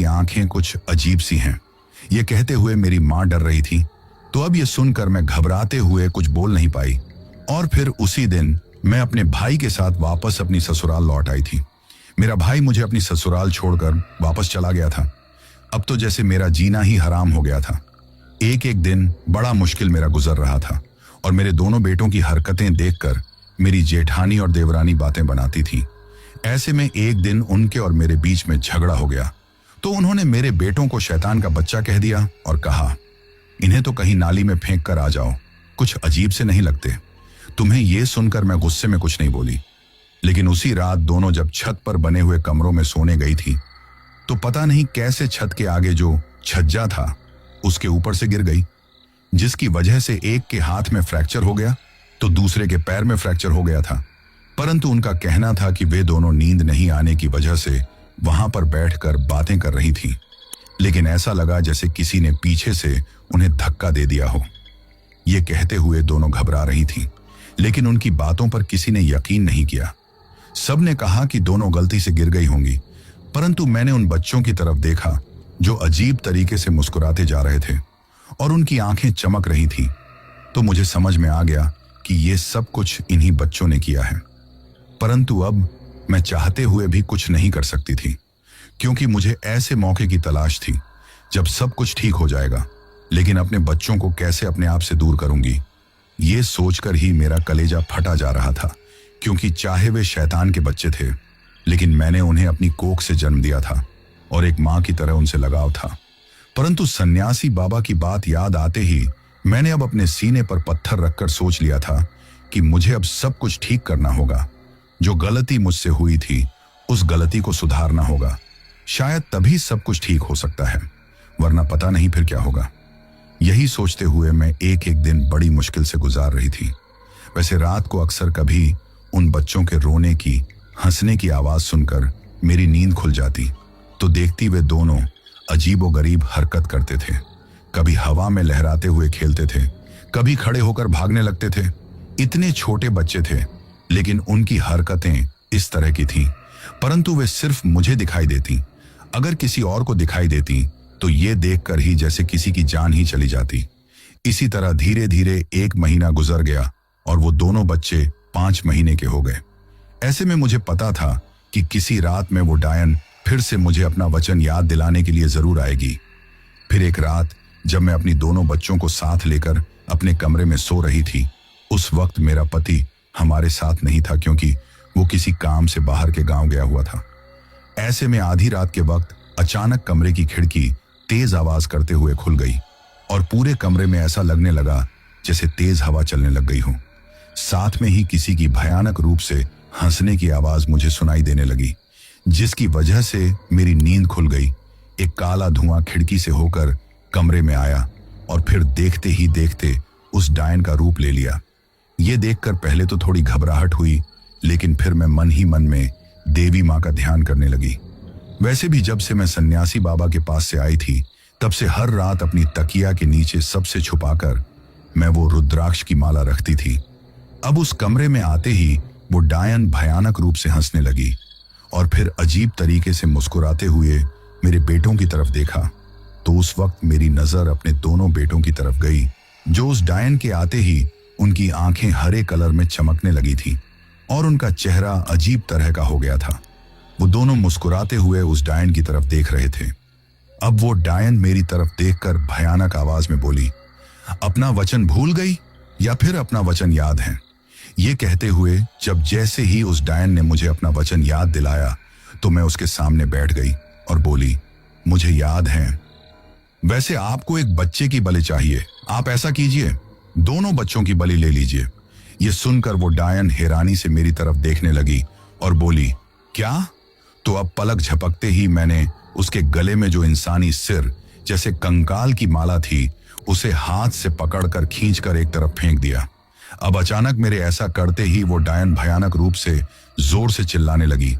A: आंखें कुछ अजीब सी हैं। ये कहते हुए मेरी माँ डर रही थी, तो अब ये सुनकर मैं घबराते हुए कुछ बोल नहीं पाई। और फिर उसी दिन मैं अपने भाई के साथ वापस अपनी ससुराल लौट आई थी। मेरा भाई मुझे अपनी ससुराल छोड़कर वापस चला गया था। अब तो जैसे मेरा जीना ही हराम हो गया था। एक एक दिन बड़ा मुश्किल मेरा गुजर रहा था और मेरे दोनों बेटों की हरकतें देखकर मेरी जेठानी और देवरानी बातें बनाती थी। ऐसे में एक दिन उनके और मेरे बीच में झगड़ा हो गया, तो उन्होंने मेरे बेटों को शैतान का बच्चा कह दिया और कहा, इन्हें तो कहीं नाली में फेंक कर आ जाओ, कुछ अजीब से नहीं लगते। तुम्हें यह सुनकर मैं गुस्से में कुछ नहीं बोली, लेकिन उसी रात दोनों जब छत पर बने हुए कमरों में सोने गई थी, तो पता नहीं कैसे छत के आगे जो छज्जा था उसके ऊपर से गिर गई, जिसकी वजह से एक के हाथ में फ्रैक्चर हो गया तो दूसरे के पैर में फ्रैक्चर हो गया था। परंतु उनका कहना था कि वे दोनों नींद नहीं आने की वजह से वहां पर बैठकर बातें कर रही थीं, लेकिन ऐसा लगा जैसे किसी ने पीछे से उन्हें धक्का दे दिया हो। ये कहते हुए दोनों घबरा रही थीं, लेकिन उनकी बातों पर किसी ने यकीन नहीं किया। सबने कहा कि दोनों गलती से गिर गई होंगी, परंतु मैंने उन बच्चों की तरफ देखा जो अजीब तरीके से मुस्कुराते जा रहे थे और उनकी आंखें चमक रही थीं, तो मुझे समझ में आ गया कि ये सब कुछ इन्हीं बच्चों ने किया है। परंतु अब मैं चाहते हुए भी कुछ नहीं कर सकती थी, क्योंकि मुझे ऐसे मौके की तलाश थी जब सब कुछ ठीक हो जाएगा, लेकिन अपने बच्चों को कैसे अपने आप से दूर करूंगी, ये सोचकर ही मेरा कलेजा फटा जा रहा था। क्योंकि चाहे वे शैतान के बच्चे थे, लेकिन मैंने उन्हें अपनी कोख से जन्म दिया था और एक माँ की तरह उनसे लगाव था। परंतु सन्यासी बाबा की बात याद आते ही मैंने अब अपने सीने पर पत्थर रखकर सोच लिया था कि मुझे अब सब कुछ ठीक करना होगा। जो गलती मुझसे हुई थी उस गलती को सुधारना होगा, शायद तभी सब कुछ ठीक हो सकता है, वरना पता नहीं फिर क्या होगा। यही सोचते हुए मैं एक एक दिन बड़ी मुश्किल से गुजार रही थी। वैसे रात को अक्सर कभी उन बच्चों के रोने की, हंसने की आवाज सुनकर मेरी नींद खुल जाती, तो देखती वे दोनों अजीबोगरीब हरकत करते थे। कभी हवा में लहराते हुए खेलते थे, कभी खड़े होकर भागने लगते थे। इतने छोटे बच्चे थे, लेकिन उनकी हरकतें इस तरह की थीं, परंतु वे सिर्फ मुझे दिखाई देती। अगर किसी और को दिखाई देती तो ये देखकर ही जैसे किसी की जान ही चली जाती। इसी तरह धीरे धीरे 1 महीना गुजर गया और वो दोनों बच्चे 5 महीने के हो गए। ऐसे में मुझे पता था कि किसी रात में वो डायन फिर से मुझे अपना वचन याद दिलाने के लिए जरूर आएगी। फिर एक रात जब मैं अपनी दोनों बच्चों को साथ लेकर अपने कमरे में सो रही थी, उस वक्त मेरा पति हमारे साथ नहीं था, क्योंकि वो किसी काम से बाहर के गांव गया हुआ था। ऐसे में आधी रात के वक्त अचानक कमरे की खिड़की तेज आवाज करते हुए खुल गई और पूरे कमरे में ऐसा लगने लगा जैसे तेज हवा चलने लग गई हो। साथ में ही किसी की भयानक रूप से हंसने की आवाज मुझे सुनाई देने लगी, जिसकी वजह से मेरी नींद खुल गई। एक काला धुआं खिड़की से होकर कमरे में आया और फिर देखते ही देखते उस डायन का रूप ले लिया। ये देखकर पहले तो थोड़ी घबराहट हुई, लेकिन फिर मैं मन ही मन में देवी माँ का ध्यान करने लगी। वैसे भी जब से मैं सन्यासी बाबा के पास से आई थी, तब से हर रात अपनी तकिया के नीचे सबसे छुपाकर मैं वो रुद्राक्ष की माला रखती थी। अब उस कमरे में आते ही वो डायन भयानक रूप से हंसने लगी और फिर अजीब तरीके से मुस्कुराते हुए मेरे बेटों की तरफ देखा। तो उस वक्त मेरी नजर अपने दोनों बेटों की तरफ गई, जो उस डायन के आते ही उनकी आंखें हरे कलर में चमकने लगी थी और उनका चेहरा अजीब तरह का हो गया था। वो दोनों मुस्कुराते हुए उस डायन की तरफ देख रहे थे। अब वो डायन मेरी तरफ देखकर भयानक आवाज में बोली, अपना वचन भूल गई या फिर अपना वचन याद है? ये कहते हुए जब जैसे ही उस डायन ने मुझे अपना वचन याद दिलाया, तो मैं उसके सामने बैठ गई और बोली, मुझे याद है। वैसे आपको एक बच्चे की बलि चाहिए, आप ऐसा कीजिए, दोनों बच्चों की बलि ले लीजिए। ये सुनकर वो डायन हैरानी से मेरी तरफ देखने लगी और बोली, क्या? तो अब पलक झपकते ही मैंने उसके गले में जो इंसानी सिर जैसे कंकाल की माला थी, उसे हाथ से पकड़कर खींचकर एक तरफ फेंक दिया। अब अचानक मेरे ऐसा करते ही वो डायन भयानक रूप से जोर से चिल्लाने लगी,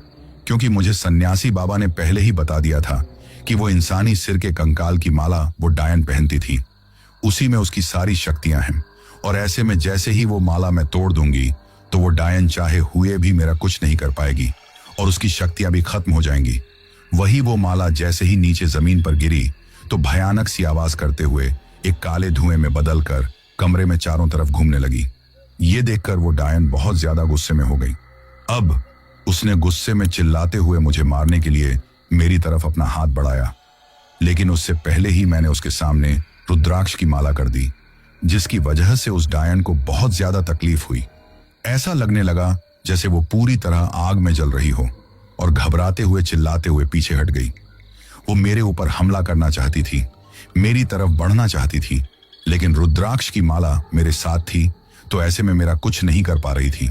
A: क्योंकि मुझे सन्यासी बाबा ने पहले ही बता दिया था कि वो इंसानी सिर के कंकाल की माला वो डायन पहनती थी, उसी में उसकी सारी शक्तियां हैं। और ऐसे में जैसे ही वो माला मैं तोड़ दूंगी, तो वो डायन चाहे हुए भी मेरा कुछ नहीं कर पाएगी और उसकी शक्तियां भी खत्म हो जाएंगी। वही वो माला जैसे ही नीचे जमीन पर गिरी, तो भयानक सी आवाज करते हुए एक काले धुएं में बदलकर कमरे में चारों तरफ घूमने लगी। ये देखकर वो डायन बहुत ज्यादा गुस्से में हो गई। अब उसने गुस्से में चिल्लाते हुए मुझे मारने के लिए मेरी तरफ अपना हाथ बढ़ाया, लेकिन उससे पहले ही मैंने उसके सामने रुद्राक्ष की माला कर दी, जिसकी वजह से उस डायन को बहुत ज्यादा तकलीफ हुई। ऐसा लगने लगा जैसे वो पूरी तरह आग में जल रही हो और घबराते हुए चिल्लाते हुए पीछे हट गई। वो मेरे ऊपर हमला करना चाहती थी, मेरी तरफ बढ़ना चाहती थी, लेकिन रुद्राक्ष की माला मेरे साथ थी, तो ऐसे में मेरा कुछ नहीं कर पा रही थी।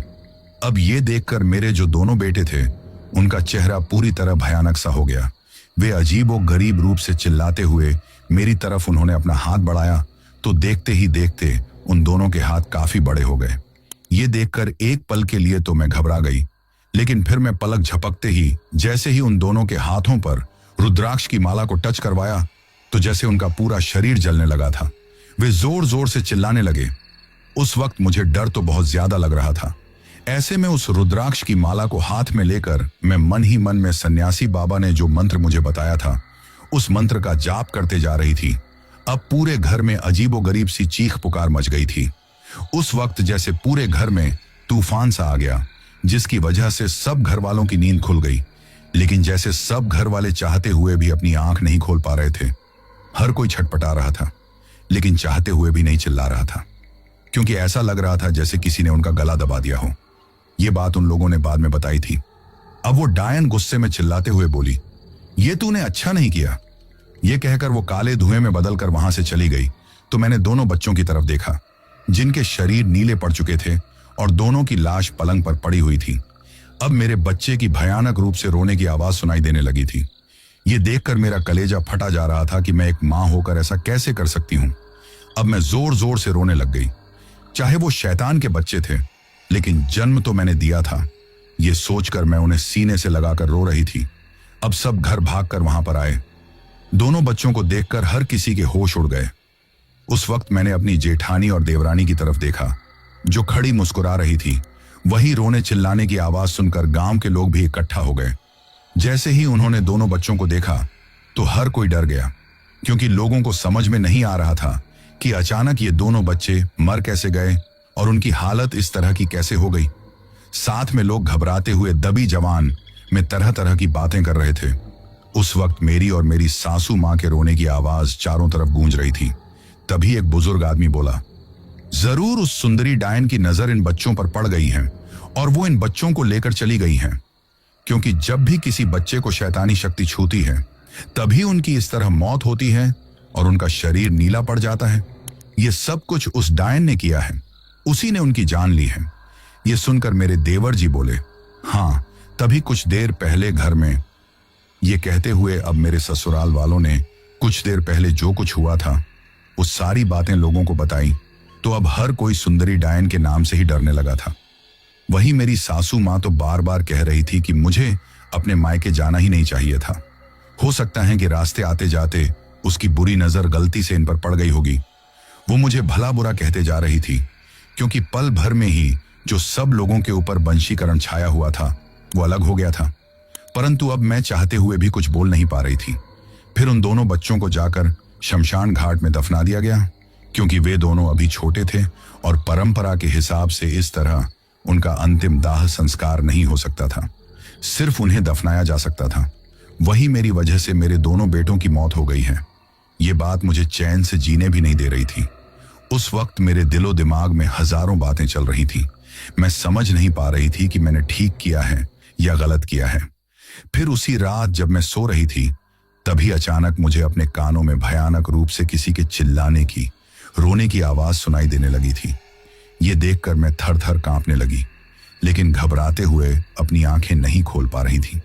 A: अब ये देखकर मेरे जो दोनों बेटे थे, उनका चेहरा पूरी तरह भयानक सा हो गया। वे अजीब और गरीब रूप से चिल्लाते हुए मेरी तरफ उन्होंने अपना हाथ बढ़ाया, तो देखते ही देखते उन दोनों के हाथ काफी बड़े हो गए। ये देखकर एक पल के लिए तो मैं घबरा गई, लेकिन फिर मैं पलक झपकते ही जैसे ही उन दोनों के हाथों पर रुद्राक्ष की माला को टच करवाया, तो जैसे उनका पूरा शरीर जलने लगा था। वे जोर जोर से चिल्लाने लगे। उस वक्त मुझे डर तो बहुत ज्यादा लग रहा था। ऐसे में उस रुद्राक्ष की माला को हाथ में लेकर मैं मन ही मन में सन्यासी बाबा ने जो मंत्र मुझे बताया था, उस मंत्र का जाप करते जा रही थी। अब पूरे घर में अजीबोगरीब सी चीख पुकार मच गई थी। उस वक्त जैसे पूरे घर में तूफान सा आ गया, जिसकी वजह से सब घर वालों की नींद खुल गई, लेकिन जैसे सब घर वाले चाहते हुए भी अपनी आंख नहीं खोल पा रहे थे। हर कोई छटपटा रहा था, लेकिन चाहते हुए भी नहीं चिल्ला रहा था, क्योंकि ऐसा लग रहा था जैसे किसी ने उनका गला दबा दिया हो। ये बात उन लोगों ने बाद में बताई थी। अब वो डायन गुस्से में चिल्लाते हुए बोली, ये तूने अच्छा नहीं किया। ये कहकर वो काले धुएं में बदलकर वहां से चली गई। तो मैंने दोनों बच्चों की तरफ देखा, जिनके शरीर नीले पड़ चुके थे और दोनों की लाश पलंग पर पड़ी हुई थी। अब मेरे बच्चे की भयानक रूप से रोने की आवाज सुनाई देने लगी थी। ये देखकर मेरा कलेजा फटा जा रहा था कि मैं एक मां होकर ऐसा कैसे कर सकती हूं। अब मैं जोर जोर से रोने लग गई। चाहे वो शैतान के बच्चे थे, लेकिन जन्म तो मैंने दिया था। ये सोचकर मैं उन्हें सीने से लगाकर रो रही थी। अब सब घर भागकर वहां पर आए। दोनों बच्चों को देखकर हर किसी के होश उड़ गए। उस वक्त मैंने अपनी जेठानी और देवरानी की तरफ देखा, जो खड़ी मुस्कुरा रही थी। वही रोने चिल्लाने की आवाज सुनकर गांव के लोग भी इकट्ठा हो गए। जैसे ही उन्होंने दोनों बच्चों को देखा, तो हर कोई डर गया, क्योंकि लोगों को समझ में नहीं आ रहा था कि अचानक ये दोनों बच्चे मर कैसे गए और उनकी हालत इस तरह की कैसे हो गई। साथ में लोग घबराते हुए दबी जवान में तरह तरह की बातें कर रहे थे। उस वक्त मेरी और मेरी सासू मां के रोने की आवाज चारों तरफ गूंज रही थी। तभी एक बुजुर्ग आदमी बोला, जरूर उस सुंदरी डायन की नजर इन बच्चों पर पड़ गई है और वो इन बच्चों को लेकर चली गई है, क्योंकि जब भी किसी बच्चे को शैतानी शक्ति छूती है, तभी उनकी इस तरह मौत होती है और उनका शरीर नीला पड़ जाता है। ये सब कुछ उस डायन ने किया है। उसी ने उनकी जान ली है। ये सुनकर मेरे देवर जी बोले, हाँ, तभी कुछ देर पहले घर में। ये कहते हुए अब मेरे ससुराल वालों ने कुछ देर पहले जो कुछ हुआ था वो सारी बातें लोगों को बताई, तो अब हर कोई सुंदरी डायन के नाम से ही डरने लगा था। वही मेरी सासू माँ तो बार बार कह रही थी कि मुझे अपने मायके जाना ही नहीं चाहिए था। हो सकता है कि रास्ते आते जाते उसकी बुरी नजर गलती से इन पर पड़ गई होगी। वो मुझे भला बुरा कहते जा रही थी, क्योंकि पल भर में ही जो सब लोगों के ऊपर वंशीकरण छाया हुआ था वो अलग हो गया था। परंतु अब मैं चाहते हुए भी कुछ बोल नहीं पा रही थी। फिर उन दोनों बच्चों को जाकर शमशान घाट में दफना दिया गया, क्योंकि वे दोनों अभी छोटे थे और परंपरा के हिसाब से इस तरह उनका अंतिम दाह संस्कार नहीं हो सकता था, सिर्फ उन्हें दफनाया जा सकता था। वही मेरी वजह से मेरे दोनों बेटों की मौत हो गई है। ये बात मुझे चैन से जीने भी नहीं दे रही थी। उस वक्त मेरे दिलो दिमाग में हजारों बातें चल रही थी। मैं समझ नहीं पा रही थी कि मैंने ठीक किया है या गलत किया है। फिर उसी रात जब मैं सो रही थी, तभी अचानक मुझे अपने कानों में भयानक रूप से किसी के चिल्लाने की, रोने की आवाज सुनाई देने लगी थी। ये देखकर मैं थर थर कांपने लगी, लेकिन घबराते हुए अपनी आंखें नहीं खोल पा रही थी।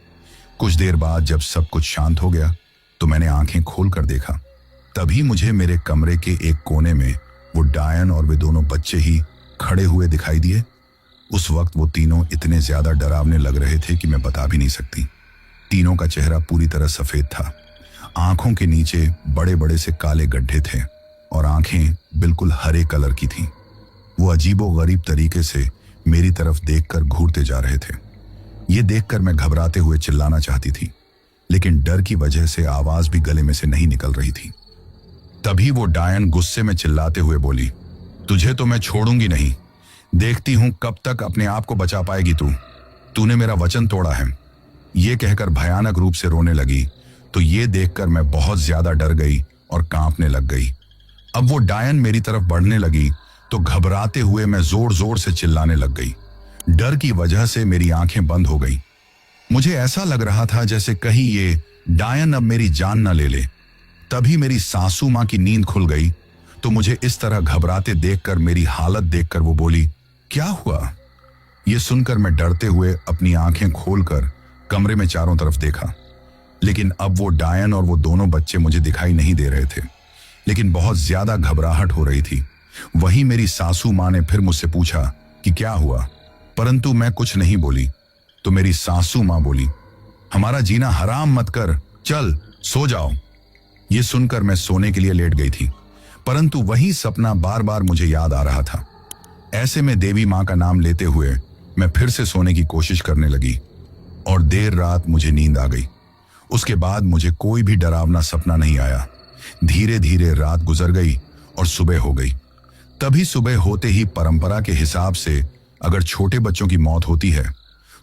A: कुछ देर बाद जब सब कुछ शांत हो गया तो मैंने आंखें खोल कर देखा। तभी मुझे मेरे कमरे के एक कोने में वो डायन और वे दोनों बच्चे ही खड़े हुए दिखाई दिए। उस वक्त वो तीनों इतने ज्यादा डरावने लग रहे थे कि मैं बता भी नहीं सकती। तीनों का चेहरा पूरी तरह सफेद था। आंखों के नीचे बड़े बड़े से काले गड्ढे थे और आंखें बिल्कुल हरे कलर की थीं। वो अजीबोगरीब तरीके से मेरी तरफ देखकर घूरते जा रहे थे। ये देखकर मैं घबराते हुए चिल्लाना चाहती थी, लेकिन डर की वजह से आवाज भी गले में से नहीं निकल रही थी। तभी वो डायन गुस्से में चिल्लाते हुए बोली, तुझे तो मैं छोड़ूंगी नहीं, देखती हूं कब तक अपने आप को बचा पाएगी तू। तूने मेरा वचन तोड़ा है। ये कहकर भयानक रूप से रोने लगी, तो ये देखकर मैं बहुत ज्यादा डर गई और कांपने लग गई। अब वो डायन मेरी तरफ बढ़ने लगी तो घबराते हुए मैं जोर जोर से चिल्लाने लग गई। डर की वजह से मेरी आंखें बंद हो गई। मुझे ऐसा लग रहा था जैसे कहीं ये डायन अब मेरी जान न ले ले। तभी मेरी सासू माँ की नींद खुल गई, तो मुझे इस तरह घबराते देखकर, मेरी हालत देखकर वो बोली, क्या हुआ? ये सुनकर मैं डरते हुए अपनी आंखें खोलकर कमरे में चारों तरफ देखा, लेकिन अब वो डायन और वो दोनों बच्चे मुझे दिखाई नहीं दे रहे थे, लेकिन बहुत ज्यादा घबराहट हो रही थी। वहीं मेरी सासू माँ ने फिर मुझसे पूछा कि क्या हुआ, परंतु मैं कुछ नहीं बोली। तो मेरी सासू माँ बोली, हमारा जीना हराम मत कर, चल सो जाओ। ये सुनकर मैं सोने के लिए लेट गई थी, परंतु वही सपना बार बार मुझे याद आ रहा था। ऐसे में देवी माँ का नाम लेते हुए मैं फिर से सोने की कोशिश करने लगी और देर रात मुझे नींद आ गई। उसके बाद मुझे कोई भी डरावना सपना नहीं आया। धीरे धीरे रात गुजर गई और सुबह हो गई। तभी सुबह होते ही परंपरा के हिसाब से अगर छोटे बच्चों की मौत होती है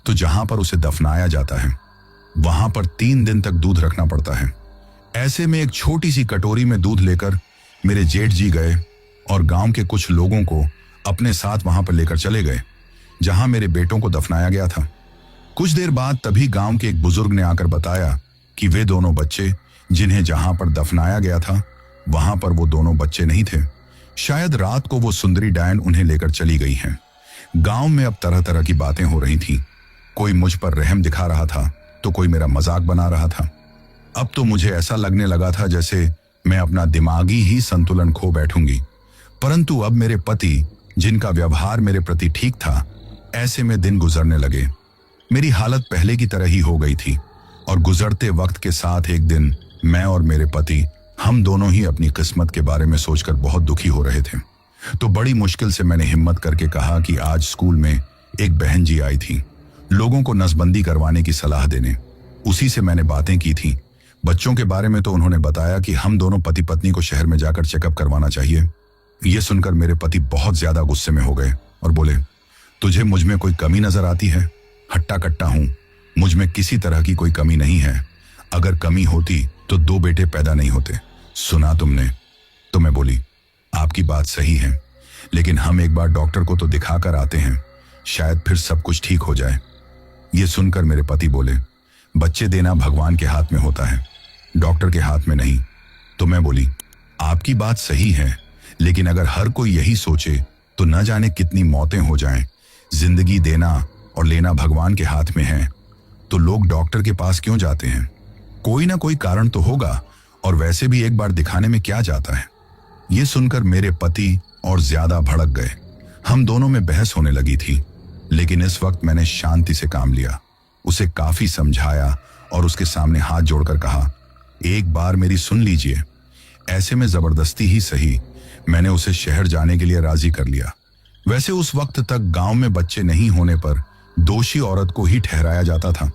A: तो जहां पर उसे दफनाया जाता है वहां पर 3 दिन तक दूध रखना पड़ता है। ऐसे में एक छोटी सी कटोरी में दूध लेकर मेरे जेठ जी गए और गांव के कुछ लोगों को अपने साथ वहां पर लेकर चले गए जहां मेरे बेटों को दफनाया गया था। कुछ देर बाद तभी गांव के एक बुजुर्ग ने आकर बताया कि वे दोनों बच्चे जिन्हें जहां पर दफनाया गया था वहां पर वो दोनों बच्चे नहीं थे। शायद रात को वो सुंदरी डायन उन्हें लेकर चली गई है। गांव में अब तरह तरह की बातें हो रही थीं। कोई मुझ पर रहम दिखा रहा था तो कोई मेरा मजाक बना रहा था। अब तो मुझे ऐसा लगने लगा था जैसे मैं अपना दिमागी ही संतुलन खो बैठूंगी। परंतु अब मेरे पति, जिनका व्यवहार मेरे प्रति ठीक था, ऐसे में दिन गुजरने लगे। मेरी हालत पहले की तरह ही हो गई थी और गुजरते वक्त के साथ एक दिन मैं और मेरे पति, हम दोनों ही अपनी किस्मत के बारे में सोचकर बहुत दुखी हो रहे थे। तो बड़ी मुश्किल से मैंने हिम्मत करके कहा कि आज स्कूल में एक बहन जी आई थी लोगों को नसबंदी करवाने की सलाह देने। उसी से मैंने बातें की थी। बच्चों के बारे में तो उन्होंने बताया कि हम दोनों पति पत्नी को शहर में जाकर चेकअप करवाना चाहिए। यह सुनकर मेरे पति बहुत ज्यादा गुस्से में हो गए और बोले, तुझे मुझ में कोई कमी नजर आती है? हट्टा कट्टा हूं, मुझ में किसी तरह की कोई कमी नहीं है। अगर कमी होती तो 2 बेटे पैदा नहीं होते। सुना तुमने? तो मैं बोली, आपकी बात सही है, लेकिन हम एक बार डॉक्टर को तो दिखा कर आते हैं, शायद फिर सब कुछ ठीक हो जाए। ये सुनकर मेरे पति बोले, बच्चे देना भगवान के हाथ में होता है, डॉक्टर के हाथ में नहीं। तो मैं बोली, आपकी बात सही है, लेकिन अगर हर कोई यही सोचे तो न जाने कितनी मौतें हो जाएं। जिंदगी देना और लेना भगवान के हाथ में है, तो लोग डॉक्टर के पास क्यों जाते हैं? कोई ना कोई कारण तो होगा, और वैसे भी एक बार दिखाने में क्या जाता है। ये सुनकर मेरे पति और ज्यादा भड़क गए। हम दोनों में बहस होने लगी थी, लेकिन इस वक्त मैंने शांति से काम लिया। उसे काफी समझाया और उसके सामने हाथ जोड़कर कहा, एक बार मेरी सुन लीजिए। ऐसे में जबरदस्ती ही सही मैंने उसे शहर जाने के लिए राजी कर लिया। वैसे उस वक्त तक गांव में बच्चे नहीं होने पर दोषी औरत को ही ठहराया जाता था।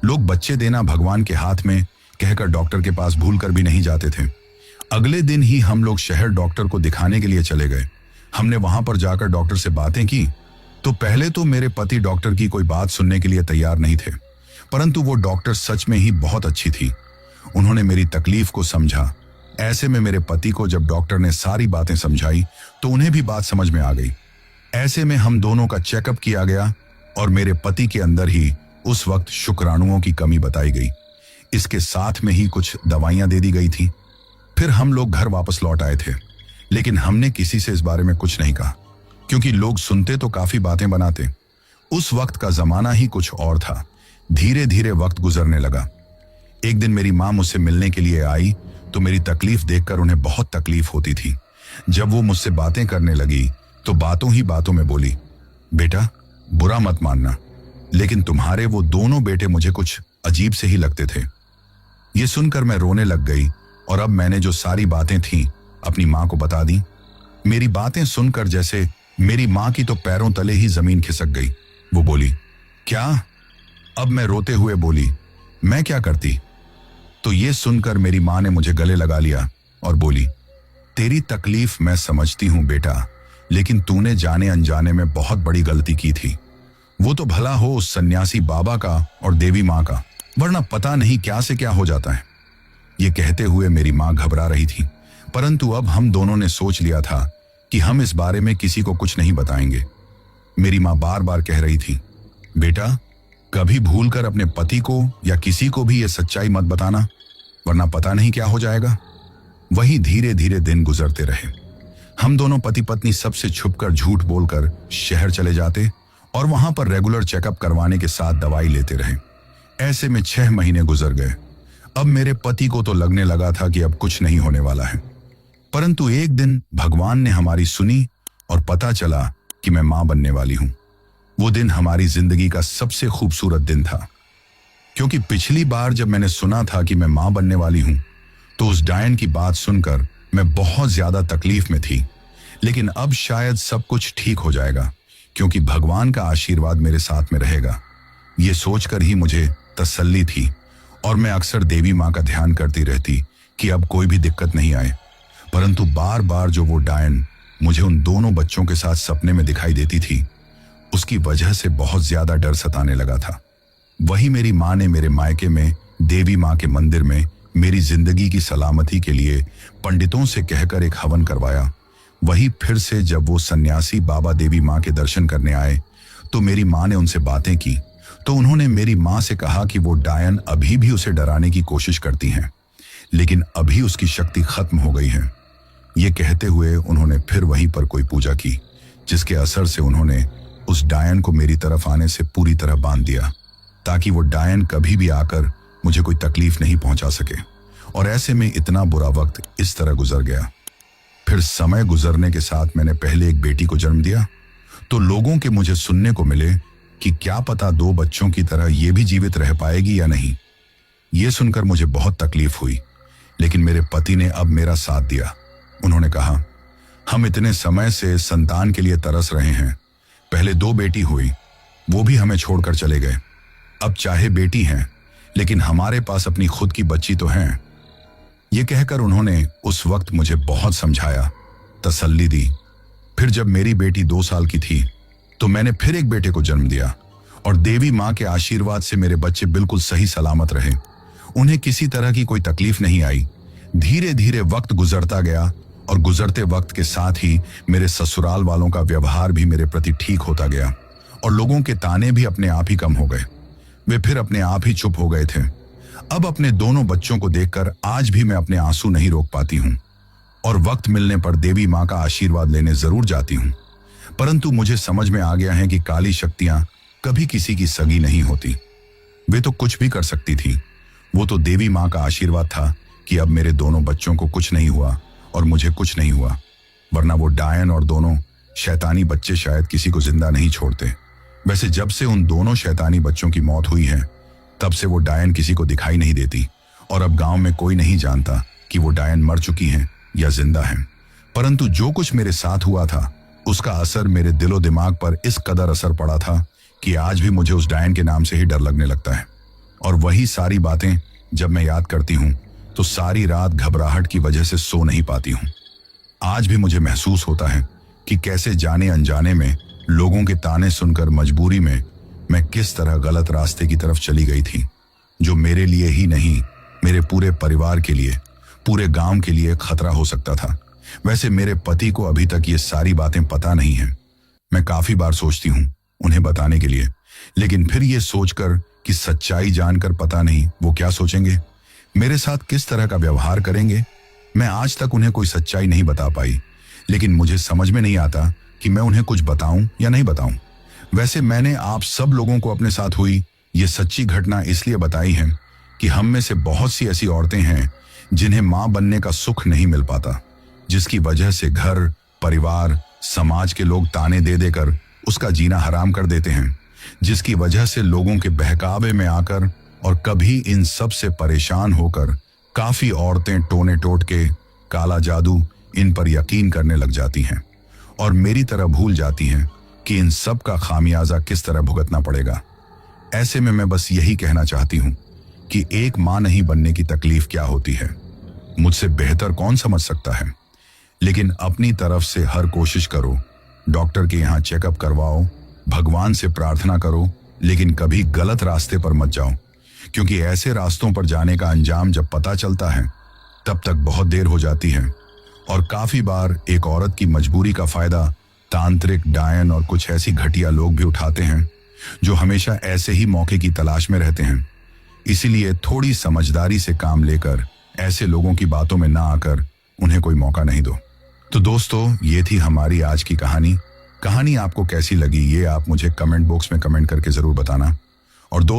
A: लोग बच्चे देना भगवान के हाथ में कहकर डॉक्टर के पास भूलकर भी नहीं जाते थे। अगले दिन ही हम लोग शहर डॉक्टर को दिखाने के लिए चले गए। हमने वहां पर जाकर डॉक्टर से बातें की तो पहले तो मेरे पति डॉक्टर की कोई बात सुनने के लिए तैयार नहीं थे, परंतु वो डॉक्टर सच में ही बहुत अच्छी थी। उन्होंने मेरी तकलीफ को समझा। ऐसे में मेरे पति को जब डॉक्टर ने सारी बातें समझाई तो उन्हें भी बात समझ में आ गई। ऐसे में हम दोनों का चेकअप किया गया और मेरे पति के अंदर ही उस वक्त शुक्राणुओं की कमी बताई गई। इसके साथ में ही कुछ दवाइयां दे दी गई थी। फिर हम लोग घर वापस लौट आए थे, लेकिन हमने किसी से इस बारे में कुछ नहीं कहा, क्योंकि लोग सुनते तो काफी बातें बनाते। उस वक्त का जमाना ही कुछ और था। धीरे धीरे वक्त गुजरने लगा। एक दिन मेरी माँ मुझसे मिलने के लिए आई तो मेरी तकलीफ देखकर उन्हें बहुत तकलीफ होती थी। जब वो मुझसे बातें करने लगी तो बातों ही बातों में बोली, बेटा बुरा मत मानना, लेकिन तुम्हारे वो दोनों बेटे मुझे कुछ अजीब से ही लगते थे। ये सुनकर मैं रोने लग गई और अब मैंने जो सारी बातें थीं अपनी माँ को बता दी। मेरी बातें सुनकर जैसे मेरी माँ की तो पैरों तले ही जमीन खिसक गई। वो बोली, क्या? अब मैं रोते हुए बोली, मैं क्या करती? तो ये सुनकर मेरी माँ ने मुझे गले लगा लिया और बोली, तेरी तकलीफ मैं समझती हूं बेटा, लेकिन तूने जाने अनजाने में बहुत बड़ी गलती की थी। वो तो भला हो उस सन्यासी बाबा का और देवी माँ का, वरना पता नहीं क्या से क्या हो जाता है। ये कहते हुए मेरी माँ घबरा रही थी, परंतु अब हम दोनों ने सोच लिया था कि हम इस बारे में किसी को कुछ नहीं बताएंगे। मेरी माँ बार बार कह रही थी, बेटा कभी भूलकर अपने पति को या किसी को भी ये सच्चाई मत बताना, वरना पता नहीं क्या हो जाएगा। वही धीरे धीरे दिन गुजरते रहे। हम दोनों पति पत्नी सबसे छुपकर झूठ बोलकर शहर चले जाते और वहां पर रेगुलर चेकअप करवाने के साथ दवाई लेते रहे। ऐसे में 6 महीने गुजर गए। अब मेरे पति को तो लगने लगा था कि अब कुछ नहीं होने वाला है, परंतु एक दिन भगवान ने हमारी सुनी और पता चला कि मैं मां बनने वाली हूं। वो दिन हमारी जिंदगी का सबसे खूबसूरत दिन था, क्योंकि पिछली बार जब मैंने सुना था कि मैं मां बनने वाली हूं तो उस डायन की बात सुनकर मैं बहुत ज्यादा तकलीफ में थी। लेकिन अब शायद सब कुछ ठीक हो जाएगा, क्योंकि भगवान का आशीर्वाद मेरे साथ में रहेगा। ये सोचकर ही मुझे तसल्ली थी और मैं अक्सर देवी माँ का ध्यान करती रहती कि अब कोई भी दिक्कत नहीं आए। परंतु बार बार जो वो डायन मुझे उन दोनों बच्चों के साथ सपने में दिखाई देती थी, उसकी वजह से बहुत ज्यादा डर सताने लगा था। वही मेरी माँ ने मेरे मायके में देवी माँ के मंदिर में मेरी जिंदगी की सलामती के लिए पंडितों से कहकर एक हवन करवाया। वही फिर से जब वो सन्यासी बाबा देवी माँ के दर्शन करने आए तो मेरी माँ ने उनसे बातें की तो उन्होंने मेरी माँ से कहा कि वो डायन अभी भी उसे डराने की कोशिश करती हैं, लेकिन अभी उसकी शक्ति खत्म हो गई है। ये कहते हुए उन्होंने फिर वहीं पर कोई पूजा की, जिसके असर से उन्होंने उस डायन को मेरी तरफ आने से पूरी तरह बांध दिया, ताकि वो डायन कभी भी आकर मुझे कोई तकलीफ नहीं पहुंचा सके। और ऐसे में इतना बुरा वक्त इस तरह गुजर गया। फिर समय गुजरने के साथ मैंने पहले एक बेटी को जन्म दिया तो लोगों के मुझे सुनने को मिले कि क्या पता 2 बच्चों की तरह ये भी जीवित रह पाएगी या नहीं। ये सुनकर मुझे बहुत तकलीफ हुई, लेकिन मेरे पति ने अब मेरा साथ दिया। उन्होंने कहा, हम इतने समय से संतान के लिए तरस रहे हैं। पहले 2 बेटी हुई, वो भी हमें छोड़कर चले गए। अब चाहे बेटी हैं, लेकिन हमारे पास अपनी खुद की बच्ची तो है। ये कहकर उन्होंने उस वक्त मुझे बहुत समझाया, तसल्ली दी। फिर जब मेरी बेटी 2 साल की थी तो मैंने फिर एक बेटे को जन्म दिया और देवी माँ के आशीर्वाद से मेरे बच्चे बिल्कुल सही सलामत रहे। उन्हें किसी तरह की कोई तकलीफ नहीं आई। धीरे धीरे वक्त गुजरता गया और गुजरते वक्त के साथ ही मेरे ससुराल वालों का व्यवहार भी मेरे प्रति ठीक होता गया और लोगों के ताने भी अपने आप ही कम हो गए। वे फिर अपने आप ही चुप हो गए थे। अब अपने दोनों बच्चों को देखकर आज भी मैं अपने आंसू नहीं रोक पाती हूँ और वक्त मिलने पर देवी माँ का आशीर्वाद लेने जरूर जाती हूँ। परंतु मुझे समझ में आ गया है कि काली शक्तियां कभी किसी की सगी नहीं होती। वे तो कुछ भी कर सकती थी। वो तो देवी माँ का आशीर्वाद था कि अब मेरे दोनों बच्चों को कुछ नहीं हुआ और मुझे कुछ नहीं हुआ, वरना वो डायन और दोनों शैतानी बच्चे शायद किसी को जिंदा नहीं छोड़ते। वैसे जब से उन दोनों शैतानी बच्चों की मौत हुई है, तब से वो डायन किसी को दिखाई नहीं देती और अब गांव में कोई नहीं जानता कि वो डायन मर चुकी हैं या जिंदा हैं। परंतु जो कुछ मेरे साथ हुआ था, उसका असर मेरे दिलो दिमाग पर इस कदर असर पड़ा था कि आज भी मुझे उस डायन के नाम से ही डर लगने लगता है। और वही सारी बातें जब मैं याद करती हूँ तो सारी रात घबराहट की वजह से सो नहीं पाती हूँ। आज भी मुझे महसूस होता है कि कैसे जाने अनजाने में लोगों के ताने सुनकर मजबूरी में मैं किस तरह गलत रास्ते की तरफ चली गई थी, जो मेरे लिए ही नहीं, मेरे पूरे परिवार के लिए, पूरे गांव के लिए खतरा हो सकता था। वैसे मेरे पति को अभी तक ये सारी बातें पता नहीं है। मैं काफी बार सोचती हूँ उन्हें बताने के लिए, लेकिन फिर ये सोचकर कि सच्चाई जानकर पता नहीं वो क्या सोचेंगे, मेरे साथ किस तरह का व्यवहार करेंगे। मैं आज तक उन्हें कोई सच्चाई नहीं बता पाई, लेकिन मुझे समझ में नहीं आता कि मैं उन्हें कुछ बताऊं या नहीं बताऊं। वैसे मैंने आप सब लोगों को अपने साथ हुई ये सच्ची घटना इसलिए बताई है कि हम में से बहुत सी ऐसी औरतें हैं जिन्हें मां बनने का सुख नहीं मिल पाता, जिसकी वजह से घर, परिवार, समाज के लोग ताने दे देकर उसका जीना हराम कर देते हैं, जिसकी वजह से लोगों के बहकावे में आकर और कभी इन सब से परेशान होकर काफी औरतें टोने टोट के काला जादू इन पर यकीन करने लग जाती हैं और मेरी तरह भूल जाती हैं कि इन सब का खामियाजा किस तरह भुगतना पड़ेगा। ऐसे में मैं बस यही कहना चाहती हूं कि एक मां नहीं बनने की तकलीफ क्या होती है, मुझसे बेहतर कौन समझ सकता है। लेकिन अपनी तरफ से हर कोशिश करो, डॉक्टर के यहाँ चेकअप करवाओ, भगवान से प्रार्थना करो, लेकिन कभी गलत रास्ते पर मत जाओ, क्योंकि ऐसे रास्तों पर जाने का अंजाम जब पता चलता है तब तक बहुत देर हो जाती है। और काफी बार एक औरत की मजबूरी का फायदा तांत्रिक, डायन और कुछ ऐसी घटिया लोग भी उठाते हैं जो हमेशा ऐसे ही मौके की तलाश में रहते हैं। इसीलिए थोड़ी समझदारी से काम लेकर ऐसे लोगों की बातों में ना आकर उन्हें कोई मौका नहीं दो। तो दोस्तों, ये थी हमारी आज की कहानी आपको कैसी लगी ये आप मुझे कमेंट बॉक्स में कमेंट करके जरूर बताना। और दोस्तों,